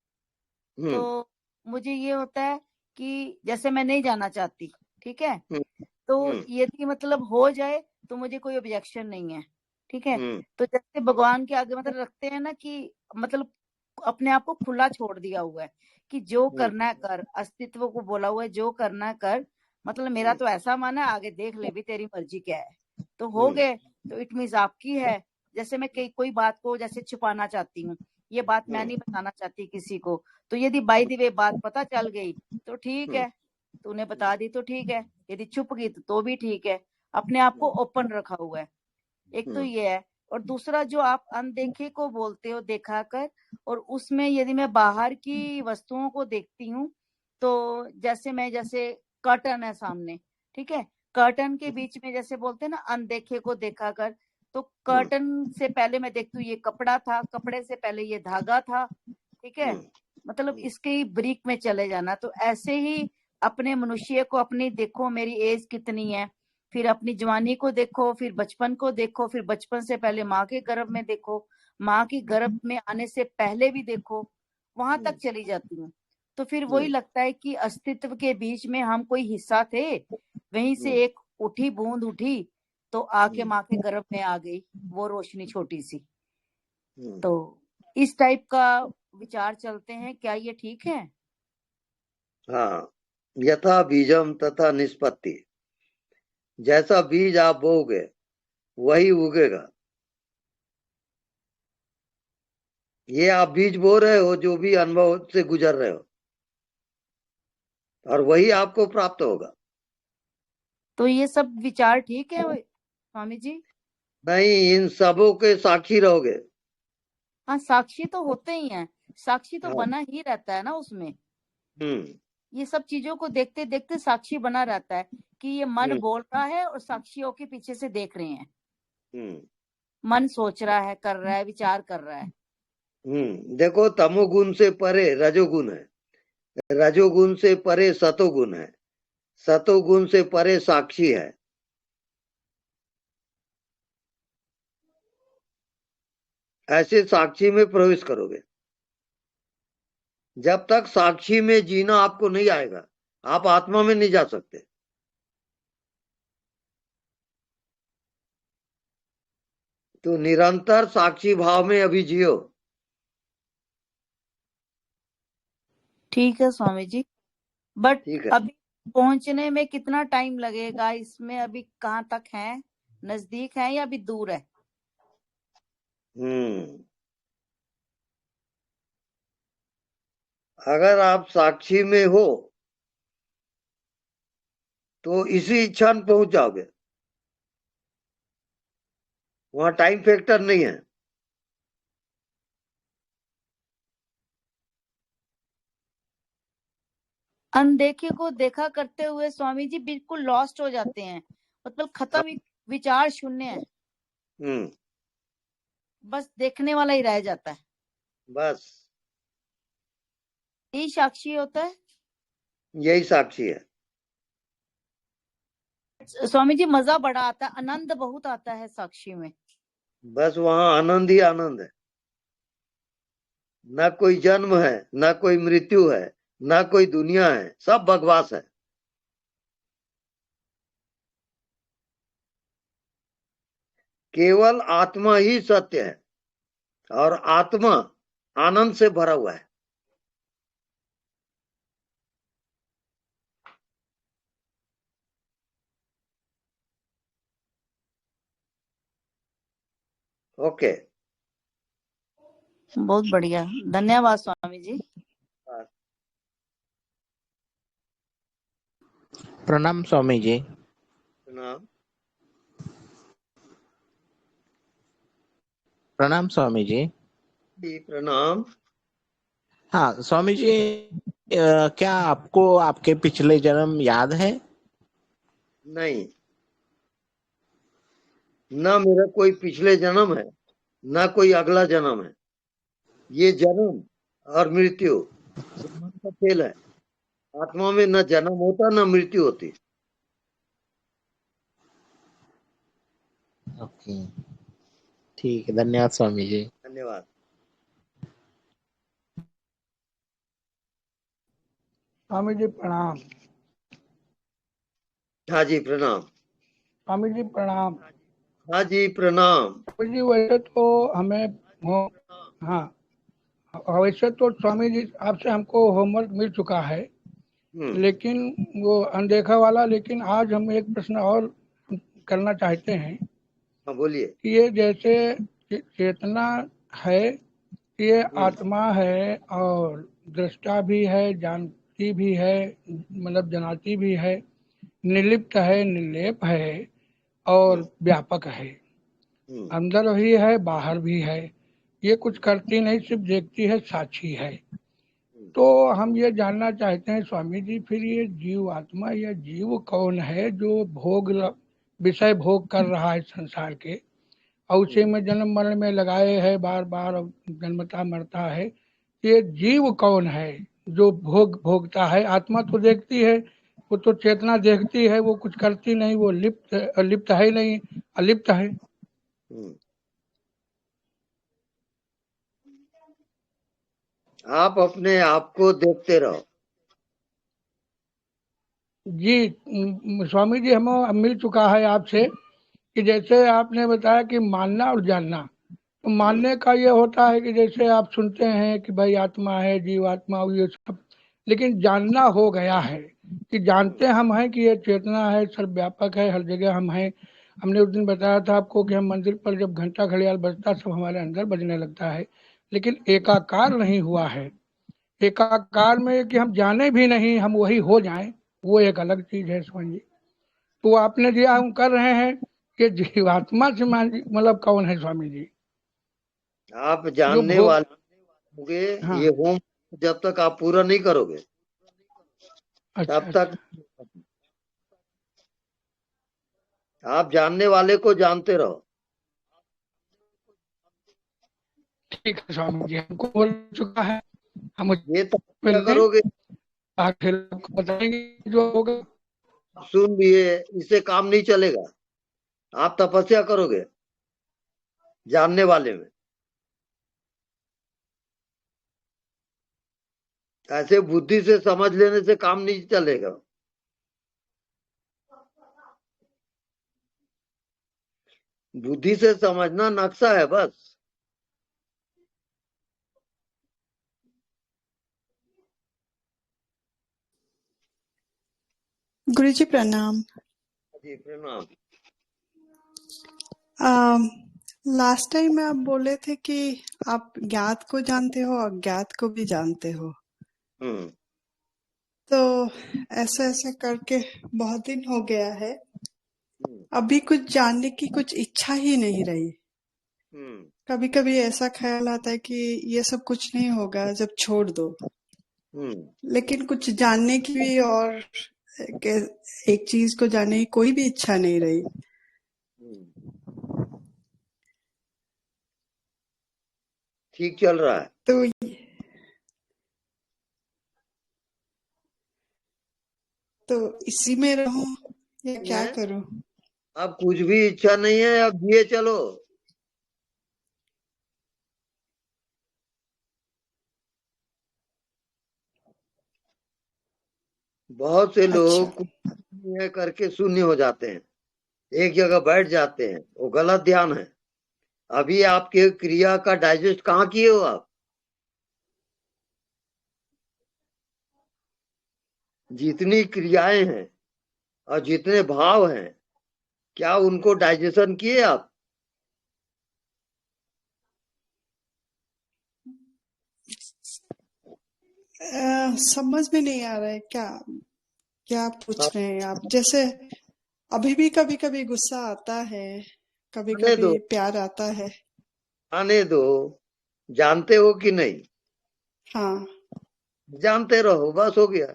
तो मुझे ये होता है कि जैसे मैं नहीं जाना चाहती, ठीक है, तो यदि मतलब हो जाए तो मुझे कोई ऑब्जेक्शन नहीं है, ठीक है। तो जैसे भगवान के आगे मतलब रखते हैं ना कि मतलब अपने आप को खुला छोड़ दिया हुआ है कि जो करना है कर, अस्तित्व को बोला हुआ है जो करना है कर, मतलब मेरा तो ऐसा माना है, आगे देख ले भी तेरी मर्जी क्या है। तो हो गए तो इट मीन्स आपकी है। जैसे मैं कोई बात को जैसे छुपाना चाहती हूँ, ये बात मैं नहीं बताना चाहती किसी को, तो यदि बाय द वे बात पता चल गई तो ठीक है, तूने बता दी तो ठीक है, यदि छुप गई तो भी ठीक है। अपने आप को ओपन रखा हुआ है, एक तो ये है। और दूसरा जो आप अनदेखे को बोलते हो देखा कर, और उसमें यदि मैं बाहर की वस्तुओं को देखती हूँ तो जैसे कर्टन है सामने, ठीक है, कर्टन के बीच में जैसे बोलते हैं ना अनदेखे को देखा कर, तो कर्टन से पहले मैं देखती हूँ ये कपड़ा था, कपड़े से पहले ये धागा था, ठीक है, मतलब इसके ब्रीक में चले जाना। तो ऐसे ही अपने मनुष्य को अपनी देखो मेरी एज कितनी है, फिर अपनी जवानी को देखो, फिर बचपन को देखो, फिर बचपन से पहले माँ के गर्भ में देखो, माँ की गर्भ में आने से पहले भी देखो, वहां तक चली जाती हूँ। तो फिर वही लगता है कि अस्तित्व के बीच में हम कोई हिस्सा थे, वहीं से एक उठी बूंद उठी तो आके माँ के गर्भ में आ गई वो रोशनी छोटी सी। तो इस टाइप का विचार चलते हैं, क्या ये ठीक है? हाँ, यथा बीजम तथा निष्पत्ति, जैसा बीज आप बोओगे वही उगेगा। ये आप बीज बो रहे हो जो भी अनुभव से गुजर रहे हो, और वही आपको प्राप्त होगा। तो ये सब विचार ठीक है स्वामी जी? नहीं, इन सबों के साक्षी रहोगे। हाँ, साक्षी तो होते ही हैं, साक्षी तो हाँ। बना ही रहता है ना उसमें। ये सब चीजों को देखते देखते साक्षी बना रहता है कि ये मन बोल रहा है और साक्षियों के पीछे से देख रहे हैं। मन सोच रहा है, कर रहा है, विचार कर रहा है। देखो, तमोगुण से परे रजोगुण है, रजोगुण से परे सतोगुण है, सतोगुण से परे साक्षी है। ऐसे साक्षी में प्रवेश करोगे। जब तक साक्षी में जीना आपको नहीं आएगा, आप आत्मा में नहीं जा सकते। तो निरंतर साक्षी भाव में अभी जियो। ठीक है स्वामी जी, बट अभी पहुंचने में कितना टाइम लगेगा? इसमें अभी कहाँ तक है? नजदीक है या अभी दूर है? अगर आप साक्षी में हो तो इसी क्षण पहुंच जाओगे, वहां टाइम फैक्टर नहीं है। अनदेखे को देखा करते हुए स्वामी जी बिल्कुल लॉस्ट हो जाते हैं, मतलब खत्म, विचार शून्य है, बस देखने वाला ही रह जाता है। बस यही साक्षी होता है। यही साक्षी है स्वामी जी। मजा बड़ा आता है, आनंद बहुत आता है साक्षी में। बस वहां आनंद ही आनंद है। न कोई जन्म है, न कोई मृत्यु है, न कोई दुनिया है, सब बकवास है। केवल आत्मा ही सत्य है, और आत्मा आनंद से भरा हुआ है। ओके, बहुत बढ़िया, धन्यवाद स्वामी जी। प्रणाम स्वामी जी। प्रणाम। प्रणाम स्वामी जी। जी प्रणाम। हाँ स्वामी जी, क्या आपको आपके पिछले जन्म याद है? नहीं, ना मेरा कोई पिछले जन्म है, ना कोई अगला जन्म है। ये जन्म और मृत्यु ब्रह्मांड का खेल है। आत्मा में न जन्म होता न मृत्यु होती। ओके, ठीक है, धन्यवाद स्वामी जी। धन्यवाद। स्वामी जी प्रणाम। हाँ जी प्रणाम। स्वामी जी प्रणाम। हाँ जी प्रणाम। स्वामी जी वैसे तो हमें हाँ, वैसे तो स्वामी जी आपसे हमको होमवर्क मिल चुका है, लेकिन वो अनदेखा वाला। लेकिन आज हम एक प्रश्न और करना चाहते हैं। हाँ बोलिए। कि ये जैसे चेतना है, ये आत्मा है और दृष्टा भी है, जानती भी है, मतलब जनाती भी है, निर्लिप्त है, निर्लेप है और व्यापक है। अंदर भी है, बाहर भी है। ये कुछ करती नहीं, सिर्फ देखती है, साक्षी है। तो हम ये जानना चाहते हैं स्वामी जी, फिर ये जीव आत्मा या जीव कौन है जो विषय भोग कर रहा है संसार के, और उसी में जन्म मरण में लगाए है, बार बार जन्मता मरता है। ये जीव कौन है जो भोगता है? आत्मा तो देखती है, वो तो चेतना देखती है, वो कुछ करती नहीं, वो लिप्त है नहीं, अलिप्त है। आप अपने आप को देखते रहो। जी स्वामी जी, हमें मिल चुका है आपसे कि जैसे आपने बताया कि मानना और जानना। तो मानने का ये होता है कि जैसे आप सुनते हैं कि भाई आत्मा है, जीवात्मा, ये सब, लेकिन जानना हो गया है कि जानते हम हैं कि ये चेतना है, सर्वव्यापक है, हर जगह हम हैं। हमने उस दिन बताया था आपको कि हम मंदिर पर जब घंटा घड़ियाल बजता सब हमारे अंदर बजने लगता है, लेकिन एकाकार नहीं हुआ है। एकाकार में कि हम जाने भी नहीं, हम वही हो जाएं, वो एक अलग चीज है समझिए। तो आपने दिया हम कर रहे हैं कि जीवात्मा से मतलब कौन है स्वामी जी? आप जानने वाले होंगे। हाँ। ये होम जब तक आप पूरा नहीं करोगे तब तक आप जानने वाले को जानते रहो। ठीक है स्वामी जी, हमको बोल चुका है, हम ये तपस्या करोगे, आखिर आपको बताएंगे जो होगा। सुन लिए, इससे काम नहीं चलेगा। आप तपस्या करोगे जानने वाले में। ऐसे बुद्धि से समझ लेने से काम नहीं चलेगा। बुद्धि से समझना नक्शा है बस। गुरु जी प्रणाम। जी प्रणाम। लास्ट टाइम आप बोले थे कि आप ज्ञात को जानते हो, अज्ञात को भी जानते हो। तो ऐसे ऐसे करके बहुत दिन हो गया है, अभी कुछ जानने की कुछ इच्छा ही नहीं रही। कभी कभी ऐसा ख्याल आता है कि ये सब कुछ नहीं होगा जब छोड़ दो, लेकिन कुछ जानने की भी और एक चीज को जानने की कोई भी इच्छा नहीं रही। ठीक चल रहा है तो इसी में रहूं या क्या करूं? अब कुछ भी इच्छा नहीं है, अब दिए चलो। बहुत से लोग कुछ करके शून्य हो जाते हैं, एक जगह बैठ जाते हैं, वो गलत ध्यान है। अभी आपके क्रिया का डाइजेस्ट कहाँ किए हो आप? जितनी क्रियाएं हैं और जितने भाव हैं, क्या उनको डाइजेशन किए आप? समझ में नहीं आ रहा है क्या पूछ रहे हैं आप? जैसे अभी भी कभी कभी गुस्सा आता है, कभी कभी प्यार आता है। आने दो। जानते हो कि नहीं? हाँ। जानते रहो, बस हो गया।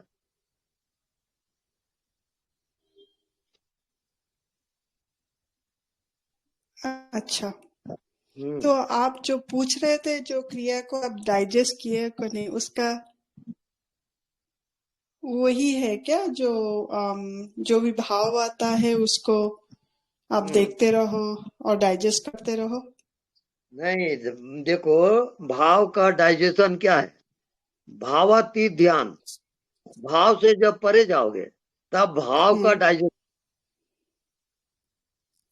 अच्छा, तो आप जो पूछ रहे थे, जो क्रिया को आप डाइजेस्ट किए को नहीं, उसका वही है क्या? जो भी भाव आता है उसको आप देखते रहो और डाइजेस्ट करते रहो। नहीं, देखो, भाव का डाइजेशन क्या है? भावातीत ध्यान। भाव से जब परे जाओगे तब भाव का डाइजेशन।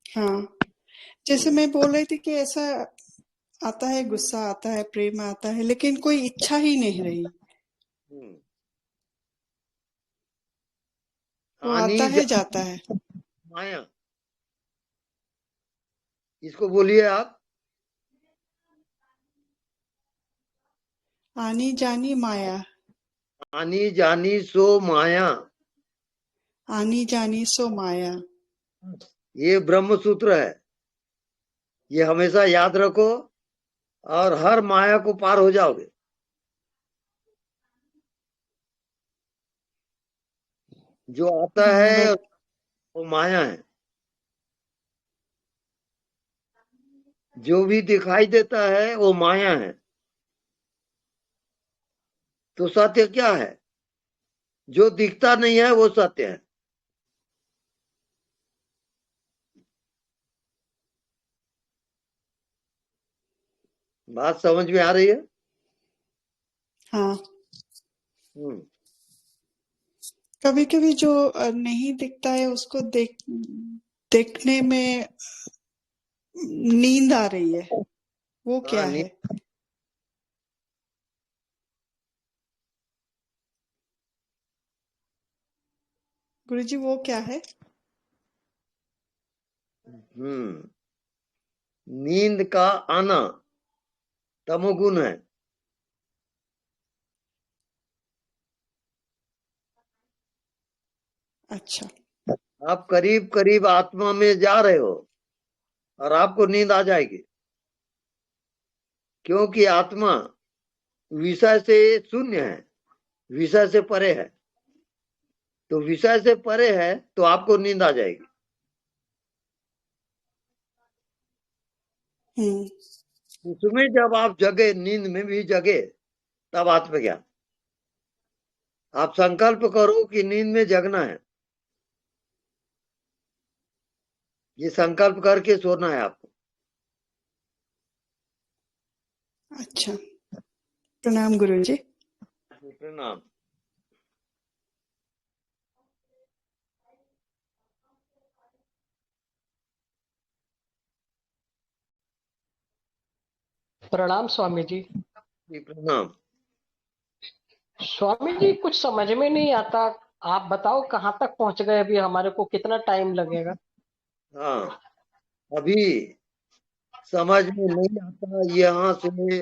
हाँ, जैसे मैं बोल रही थी कि ऐसा आता है, गुस्सा आता है, प्रेम आता है, लेकिन कोई इच्छा ही नहीं रही। वो आता है, जाता है। माया, इसको बोलिए आप। आनी जानी माया। आनी जानी सो माया। आनी जानी सो माया। ये ब्रह्म सूत्र है, ये हमेशा याद रखो और हर माया को पार हो जाओगे। जो आता है वो माया है। जो भी दिखाई देता है वो माया है। तो सत्य क्या है? जो दिखता नहीं है वो सत्य है। बात समझ में आ रही है? हाँ। कभी कभी जो नहीं दिखता है उसको देखने में नींद आ रही है, वो क्या है? गुरुजी, वो क्या है? नींद का आना तमोगुण है। अच्छा। आप करीब करीब आत्मा में जा रहे हो और आपको नींद आ जाएगी, क्योंकि आत्मा विषय से शून्य है, विषय से परे है। तो विषय से परे है तो आपको नींद आ जाएगी। उसमें जब आप जगे, नींद में भी जगे, तब आत्मज्ञान। आप संकल्प करो कि नींद में जगना है, ये संकल्प करके सोना है आपको। अच्छा, प्रणाम गुरुजी। प्रणाम। प्रणाम स्वामी जी। प्रणाम। स्वामी जी, कुछ समझ में नहीं आता, आप बताओ कहाँ तक पहुंच गए? अभी हमारे को कितना टाइम लगेगा? हाँ, अभी समझ में नहीं आता। यहाँ से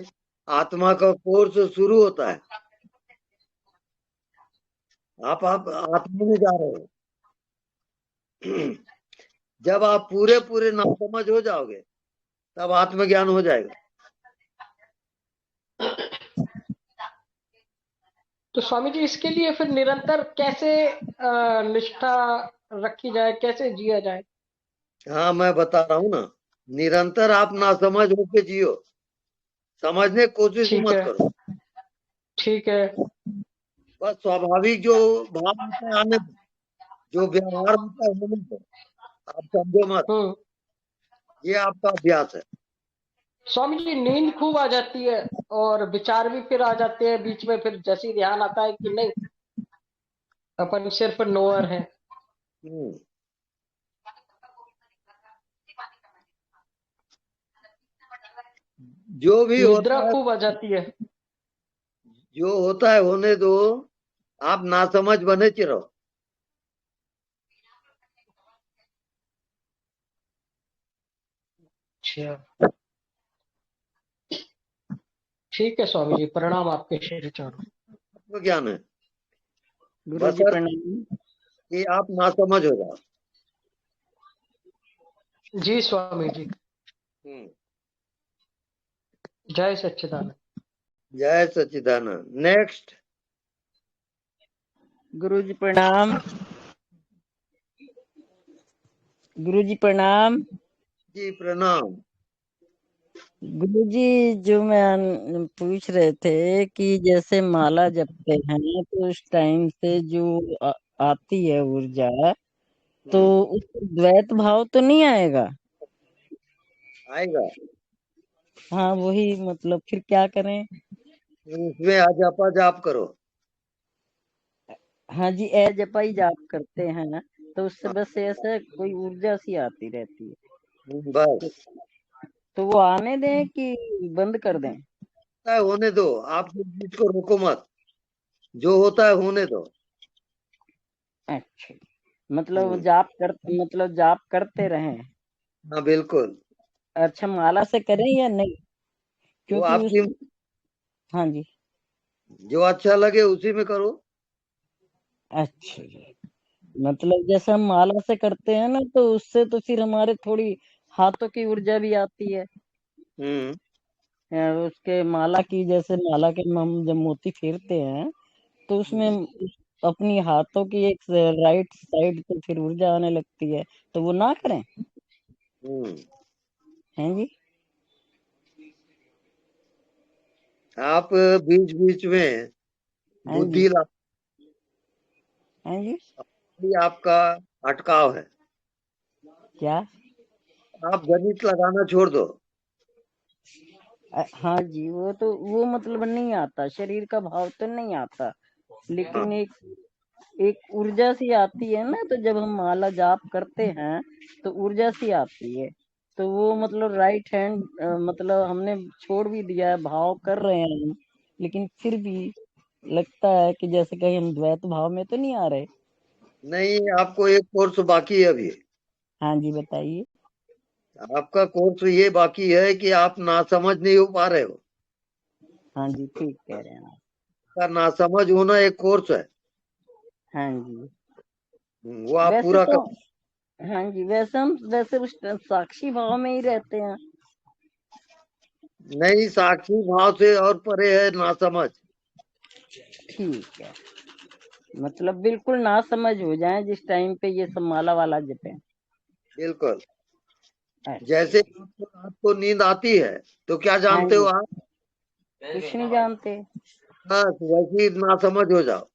आत्मा का कोर्स शुरू होता है। आप आत्मा में जा रहे हो। जब आप पूरे पूरे नासमझ हो जाओगे तब आत्मज्ञान हो जाएगा। तो स्वामी जी, इसके लिए फिर निरंतर कैसे निष्ठा रखी जाए, कैसे जिया जाए? हाँ, मैं बता रहा हूँ ना, निरंतर आप नासमझ होके जियो, समझने की कोशिश मत करो। ठीक है। बस स्वाभाविक जो भाव होता है आने दो, जो व्यवहार होता है होने दो, आप समझो मत। ये आपका अभ्यास है। स्वामी जी, नींद खूब आ जाती है और विचार भी फिर आ जाते हैं बीच में, फिर जैसे ध्यान आता है कि नहीं अपन सिर्फ नोअर है। जो भी निद्रा होता है, खूब आ जाती है। जो होता है होने दो, आप नासमझ बने रहो। अच्छा, ठीक है स्वामी जी, प्रणाम आपके श्री चरणों। ज्ञान है, गुरु जी प्रणाम। कि आप नासमझ हो जाओ। जी स्वामी जी। जय सच्चिदानंद। जय सच्चिदानंद। नेक्स्ट। गुरुजी प्रणाम। गुरुजी प्रणाम। जी प्रणाम। गुरुजी, जो मैं पूछ रहे थे कि जैसे माला जपते हैं तो उस टाइम से जो आती है ऊर्जा, तो उसको द्वैत भाव तो नहीं आएगा? आएगा। हाँ वही, मतलब फिर क्या करें? उसमें अजपा जाप करो। हाँ जी, जपाई जाप करते हैं तो उससे बस ऐसा कोई ऊर्जा सी आती रहती है। बस। तो वो आने दें कि बंद कर दें? होने दो, आप चीज को रोको मत, जो होता है होने दो। अच्छा, मतलब जाप करते रहें। हाँ बिल्कुल। अच्छा, माला से करें या नहीं? वो क्योंकि आपकी, हाँ जी, जो अच्छा लगे उसी में करो। अच्छा जी। मतलब जैसे हम माला से करते हैं ना, तो उससे तो फिर हमारे थोड़ी हाथों की ऊर्जा भी आती है। उसके माला की, जैसे माला के हम जब मोती फेरते हैं तो उसमें अपनी हाथों की एक राइट साइड पे फिर ऊर्जा आने लगती है, तो वो ना करें? हैं जी? आप बीच बीच में बुद्धि ला, हैं जी? आपका अटकाव है। क्या? आप गणित लगाना छोड़ दो। हाँ जी, वो मतलब नहीं आता, शरीर का भाव तो नहीं आता, लेकिन एक ऊर्जा सी आती है ना। तो जब हम माला जाप करते हैं तो ऊर्जा सी आती है, तो वो मतलब राइट हैंड, मतलब हमने छोड़ भी दिया है, भाव कर रहे हैं हम, लेकिन फिर भी लगता है कि जैसे कहीं हम द्वैत भाव में तो नहीं आ रहे। नहीं, आपको एक कोर्स बाकी है अभी। हाँ जी, बताइए। आपका कोर्स ये बाकी है कि आप नासमझ नहीं हो पा रहे हो। हाँ जी, ठीक कह रहे हैं आप। का नासमझ होना एक कोर्स है। हाँ जी, वो आप वैसे पूरा तो कर। हाँ जी, वैसे उस साक्षी भाव में ही रहते हैं। नहीं, साक्षी भाव से और परे है नासमझ। ठीक है, मतलब बिल्कुल ना समझ हो जाए जिस टाइम पे ये सब माला वाला जपे। बिल्कुल। जैसे आपको रात को नींद आती है तो क्या हाँ जानते हो जी, आप? कुछ नहीं जानते। बस वैसी नासमझ हो जाओ।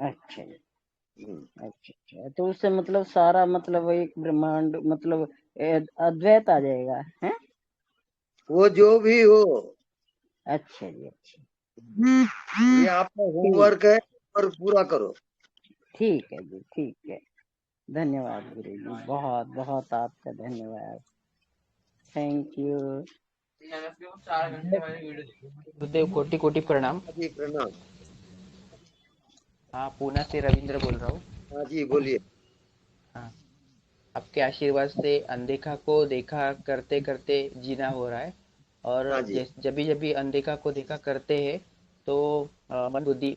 अच्छा अच्छा, तो उससे मतलब सारा, मतलब एक ब्रह्मांड, मतलब अद्वैत आ जाएगा है? वो जो भी हो। अच्छा जी, अच्छा, ये आपका होमवर्क है और पूरा करो। ठीक है जी, ठीक है। धन्यवाद गुरु जी, बहुत बहुत आपका धन्यवाद। Thank you. गुरुदेव, कोटि कोटि प्रणाम। जी प्रणाम। हाँ, पूना से रविंद्र बोल रहा हूँ। हाँ जी बोलिए। हाँ, आपके आशीर्वाद से अनदेखा को देखा करते करते जीना हो रहा है। और हाँ जी। जब भी अनदेखा को देखा करते हैं तो मन बुद्धि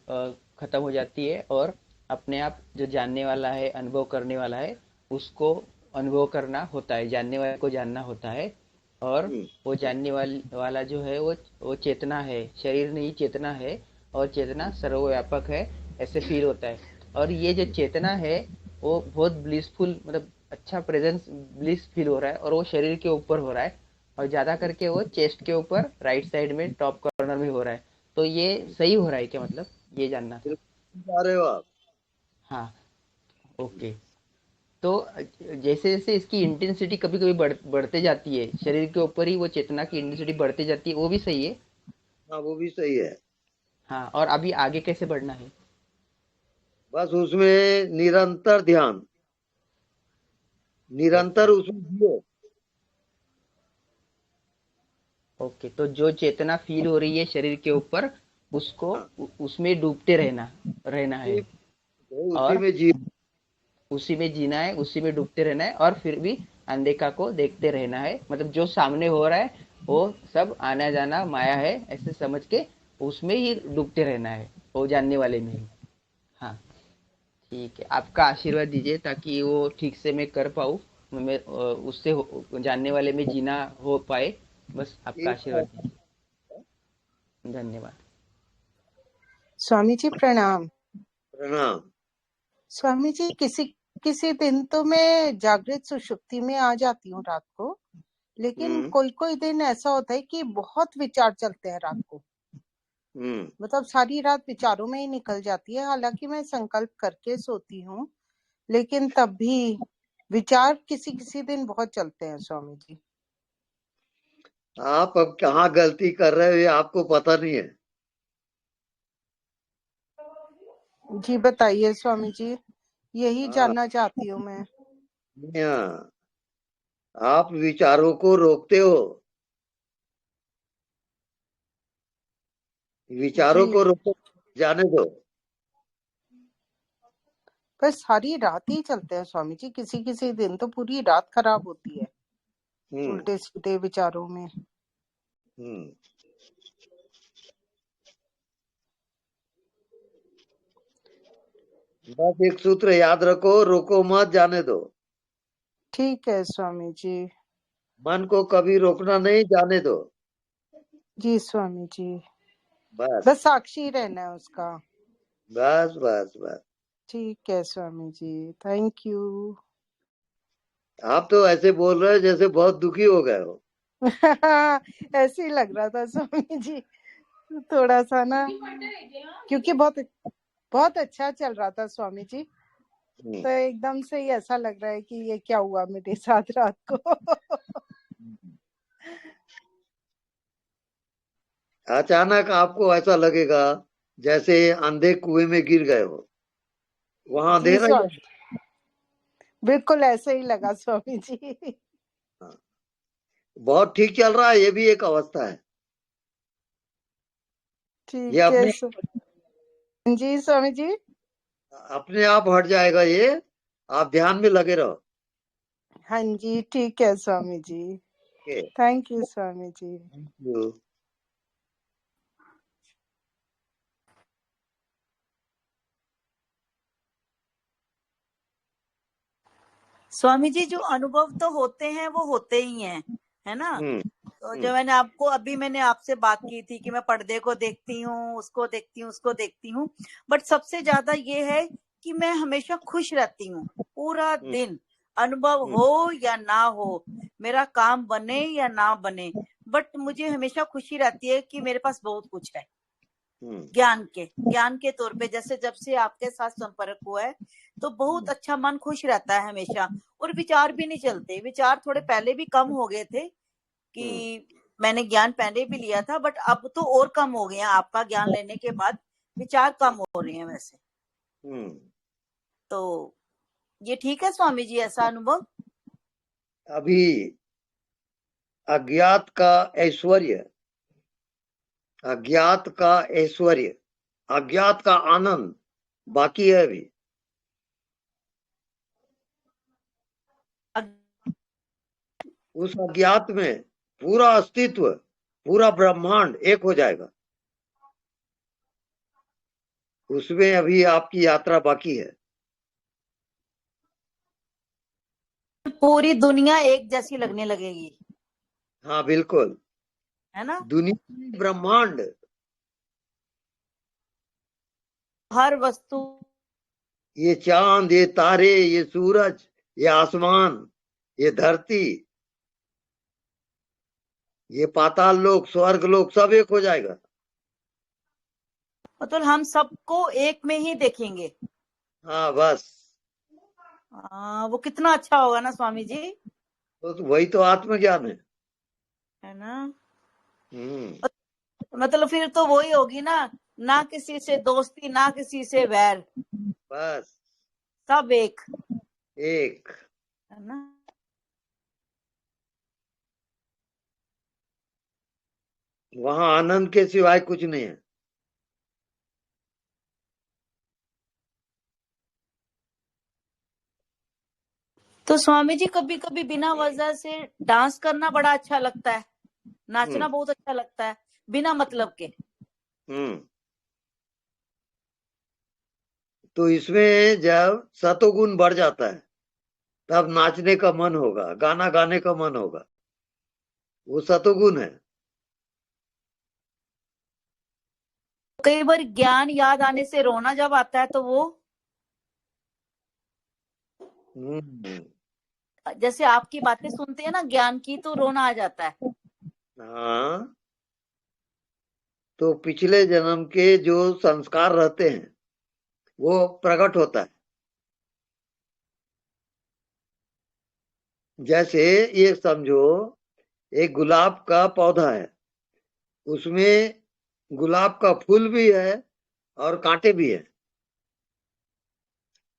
खत्म हो जाती है, और अपने आप जो जानने वाला है, अनुभव करने वाला है, उसको अनुभव करना होता है, जानने वाले को जानना होता है। और वो जानने वाला जो है वो चेतना है, शरीर नहीं चेतना है, और चेतना सर्वव्यापक है, ऐसे फील होता है। और ये जो चेतना है वो बहुत ब्लिसफुल, मतलब अच्छा प्रेजेंस, ब्लिस फील हो रहा है, और वो शरीर के ऊपर हो रहा है, और ज्यादा करके वो चेस्ट के ऊपर राइट साइड में टॉप कॉर्नर में हो रहा है। तो ये सही हो रहा है क्या, मतलब ये जानना था। जा रहे हो आप? हाँ, ओके। तो जैसे जैसे इसकी इंटेंसिटी कभी कभी बढ़ते जाती है, शरीर के ऊपर ही वो चेतना की इंटेंसिटी बढ़ती जाती है, वो भी सही है। हाँ वो भी सही है। हाँ, और अभी आगे कैसे बढ़ना है? बस उसमें निरंतर ध्यान, निरंतर उसमें जियो। ओके, तो जो चेतना फील हो रही है शरीर के ऊपर, उसको उसमें डूबते रहना है, उसी और में जियो। उसी में जीना है, उसी में डूबते रहना है, और फिर भी अनदेखा को देखते रहना है। मतलब जो सामने हो रहा है वो सब आना जाना माया है, ऐसे समझ के उसमें ही डूबते रहना है, वो जानने वाले में ही। हाँ, ठीक है, आपका आशीर्वाद दीजिए ताकि वो ठीक से मैं कर पाऊँ, मैं उससे जानने वाले में जीना हो पाए, बस आपका आशीर्वाद दीजिए। धन्यवाद। स्वामी जी प्रणाम। प्रणाम। स्वामी जी किसी दिन तो मैं जागृत सुषुप्ति में आ जाती हूँ रात को, लेकिन कोई दिन ऐसा होता है कि बहुत विचार चलते हैं रात को। मतलब सारी रात विचारों में ही निकल जाती है, हालांकि मैं संकल्प करके सोती हूँ, लेकिन तब भी विचार किसी दिन बहुत चलते हैं स्वामी जी। आप अब कहाँ गलती कर रहे हो ये आपको पता नहीं है। जी बताइए स्वामी जी, यही जानना चाहती हूँ मैं। आप विचारों को रोकते हो, विचारों को रोको, जाने दो। पर सारी रात ही चलते हैं स्वामी जी, किसी दिन तो पूरी रात खराब होती है उल्टे सीधे विचारों में। बस एक सूत्र याद रखो, रोको मत, जाने दो। ठीक है स्वामी जी। मन को कभी रोकना नहीं, जाने दो। जी स्वामी जी। बस साक्षी रहना है उसका। बस बस बस। ठीक है स्वामी जी, थैंक यू। आप तो ऐसे बोल रहे हो जैसे बहुत दुखी हो गए हो। ऐसे ही लग रहा था स्वामी जी, थोड़ा सा ना, क्योंकि बहुत अच्छा चल रहा था स्वामी जी, तो एकदम से ही ऐसा लग रहा है कि ये क्या हुआ मेरे साथ रात को। अचानक आपको ऐसा लगेगा जैसे अंधे कुएं में गिर गए हो, वहां अंधेरा। बिल्कुल ऐसे ही लगा स्वामी जी। बहुत ठीक चल रहा है, ये भी एक अवस्था है। ठीक है जी स्वामी जी, अपने आप हट जाएगा ये, आप ध्यान में लगे रहो। हाँ जी ठीक है Swami ji, thank you Swami ji. Thank you. Swami ji जो अनुभव तो होते हैं वो होते ही हैं, है ना। तो जो मैंने आपसे बात की थी कि मैं पर्दे को देखती हूँ, उसको देखती हूँ, बट सबसे ज्यादा ये है कि मैं हमेशा खुश रहती हूँ पूरा दिन, अनुभव हो या ना हो, मेरा काम बने या ना बने, बट मुझे हमेशा खुशी रहती है कि मेरे पास बहुत कुछ है ज्ञान के तौर पे। जैसे जब से आपके साथ संपर्क हुआ है तो बहुत अच्छा मन खुश रहता है हमेशा, और विचार भी नहीं चलते। विचार थोड़े पहले भी कम हो गए थे कि मैंने ज्ञान पहले भी लिया था, बट अब तो और कम हो गए हैं। आपका ज्ञान लेने के बाद विचार कम हो रहे हैं वैसे। तो ये ठीक है स्वामी जी, ऐसा अनुभव? अभी अज्ञात का ऐश्वर्य, अज्ञात का ऐश्वर्य, अज्ञात का आनंद बाकी है अभी। उस अज्ञात में पूरा अस्तित्व, पूरा ब्रह्मांड एक हो जाएगा, उसमें अभी आपकी यात्रा बाकी है। पूरी दुनिया एक जैसी लगने लगेगी। हाँ बिल्कुल, है ना। दुनिया, ब्रह्मांड, हर वस्तु, ये चांद, ये तारे, ये सूरज, ये आसमान, ये धरती, ये पाताल लोक, स्वर्ग लोक, सब एक हो जाएगा। मतलब हम सबको एक में ही देखेंगे। हाँ बस। वो कितना अच्छा होगा ना स्वामी जी। तो वही तो आत्मज्ञान है ना। मतलब फिर तो वही होगी ना किसी से दोस्ती, ना किसी से वैर, बस सब एक है ना। वहां आनंद के सिवाय कुछ नहीं है। तो स्वामी जी कभी कभी बिना वजह से डांस करना बड़ा अच्छा लगता है, नाचना बहुत अच्छा लगता है, बिना मतलब के। तो इसमें जब सतोगुण बढ़ जाता है तब नाचने का मन होगा, गाना गाने का मन होगा, वो सतोगुण है। कई बार ज्ञान याद आने से रोना जब आता है तो वो जैसे आपकी बातें सुनते हैं ना ज्ञान की तो रोना आ जाता है। हाँ, तो पिछले जन्म के जो संस्कार रहते हैं वो प्रकट होता है। जैसे ये समझो एक गुलाब का पौधा है, उसमें गुलाब का फूल भी है और कांटे भी है,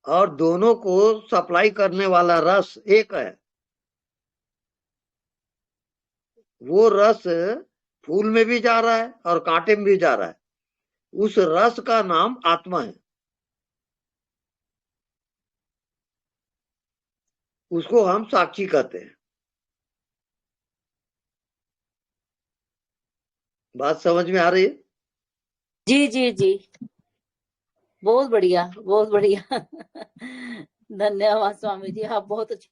और दोनों को सप्लाई करने वाला रस एक है। वो रस फूल में भी जा रहा है और कांटे में भी जा रहा है। उस रस का नाम आत्मा है। उसको हम साक्षी कहते हैं। बात समझ में आ रही है? जी जी जी, बहुत बढ़िया बहुत बढ़िया। धन्यवाद स्वामी जी, आप बहुत अच्छे।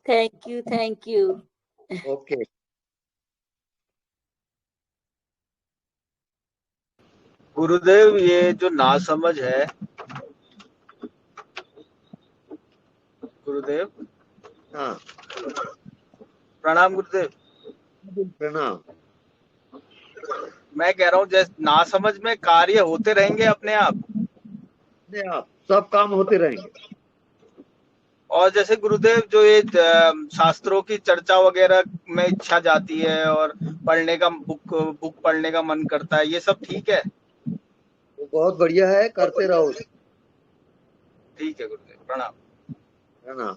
Thank you. ओके। गुरुदेव, ये जो नासमझ है गुरुदेव। हाँ, प्रणाम गुरुदेव। प्रणाम। मैं कह रहा हूँ जैसे नासमझ में कार्य होते रहेंगे अपने आप सब काम होते रहेंगे। और जैसे गुरुदेव जो ये शास्त्रों की चर्चा वगैरह में इच्छा जाती है और पढ़ने का बुक पढ़ने का मन करता है, ये सब ठीक है? बहुत बढ़िया है, करते रहो। ठीक है गुरुदेव, प्रणाम। प्रणाम।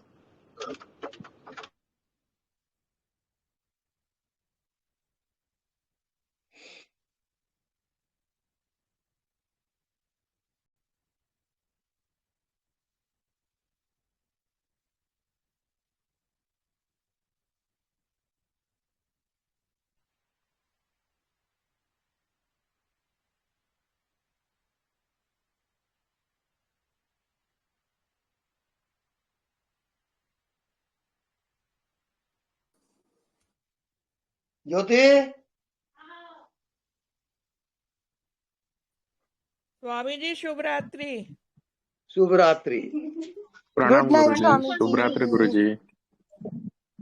ज्योति, स्वामी जी शुभ रात्रि। शुभ रात्रि। प्रणाम गुड नाइट गुरुजी। स्वामी शुभ जी। रात्रि गुरुजी।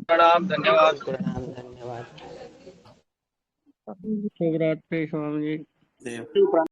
प्रणाम, धन्यवाद। प्रणाम, धन्यवाद। शुभ रात्रि स्वामी जी।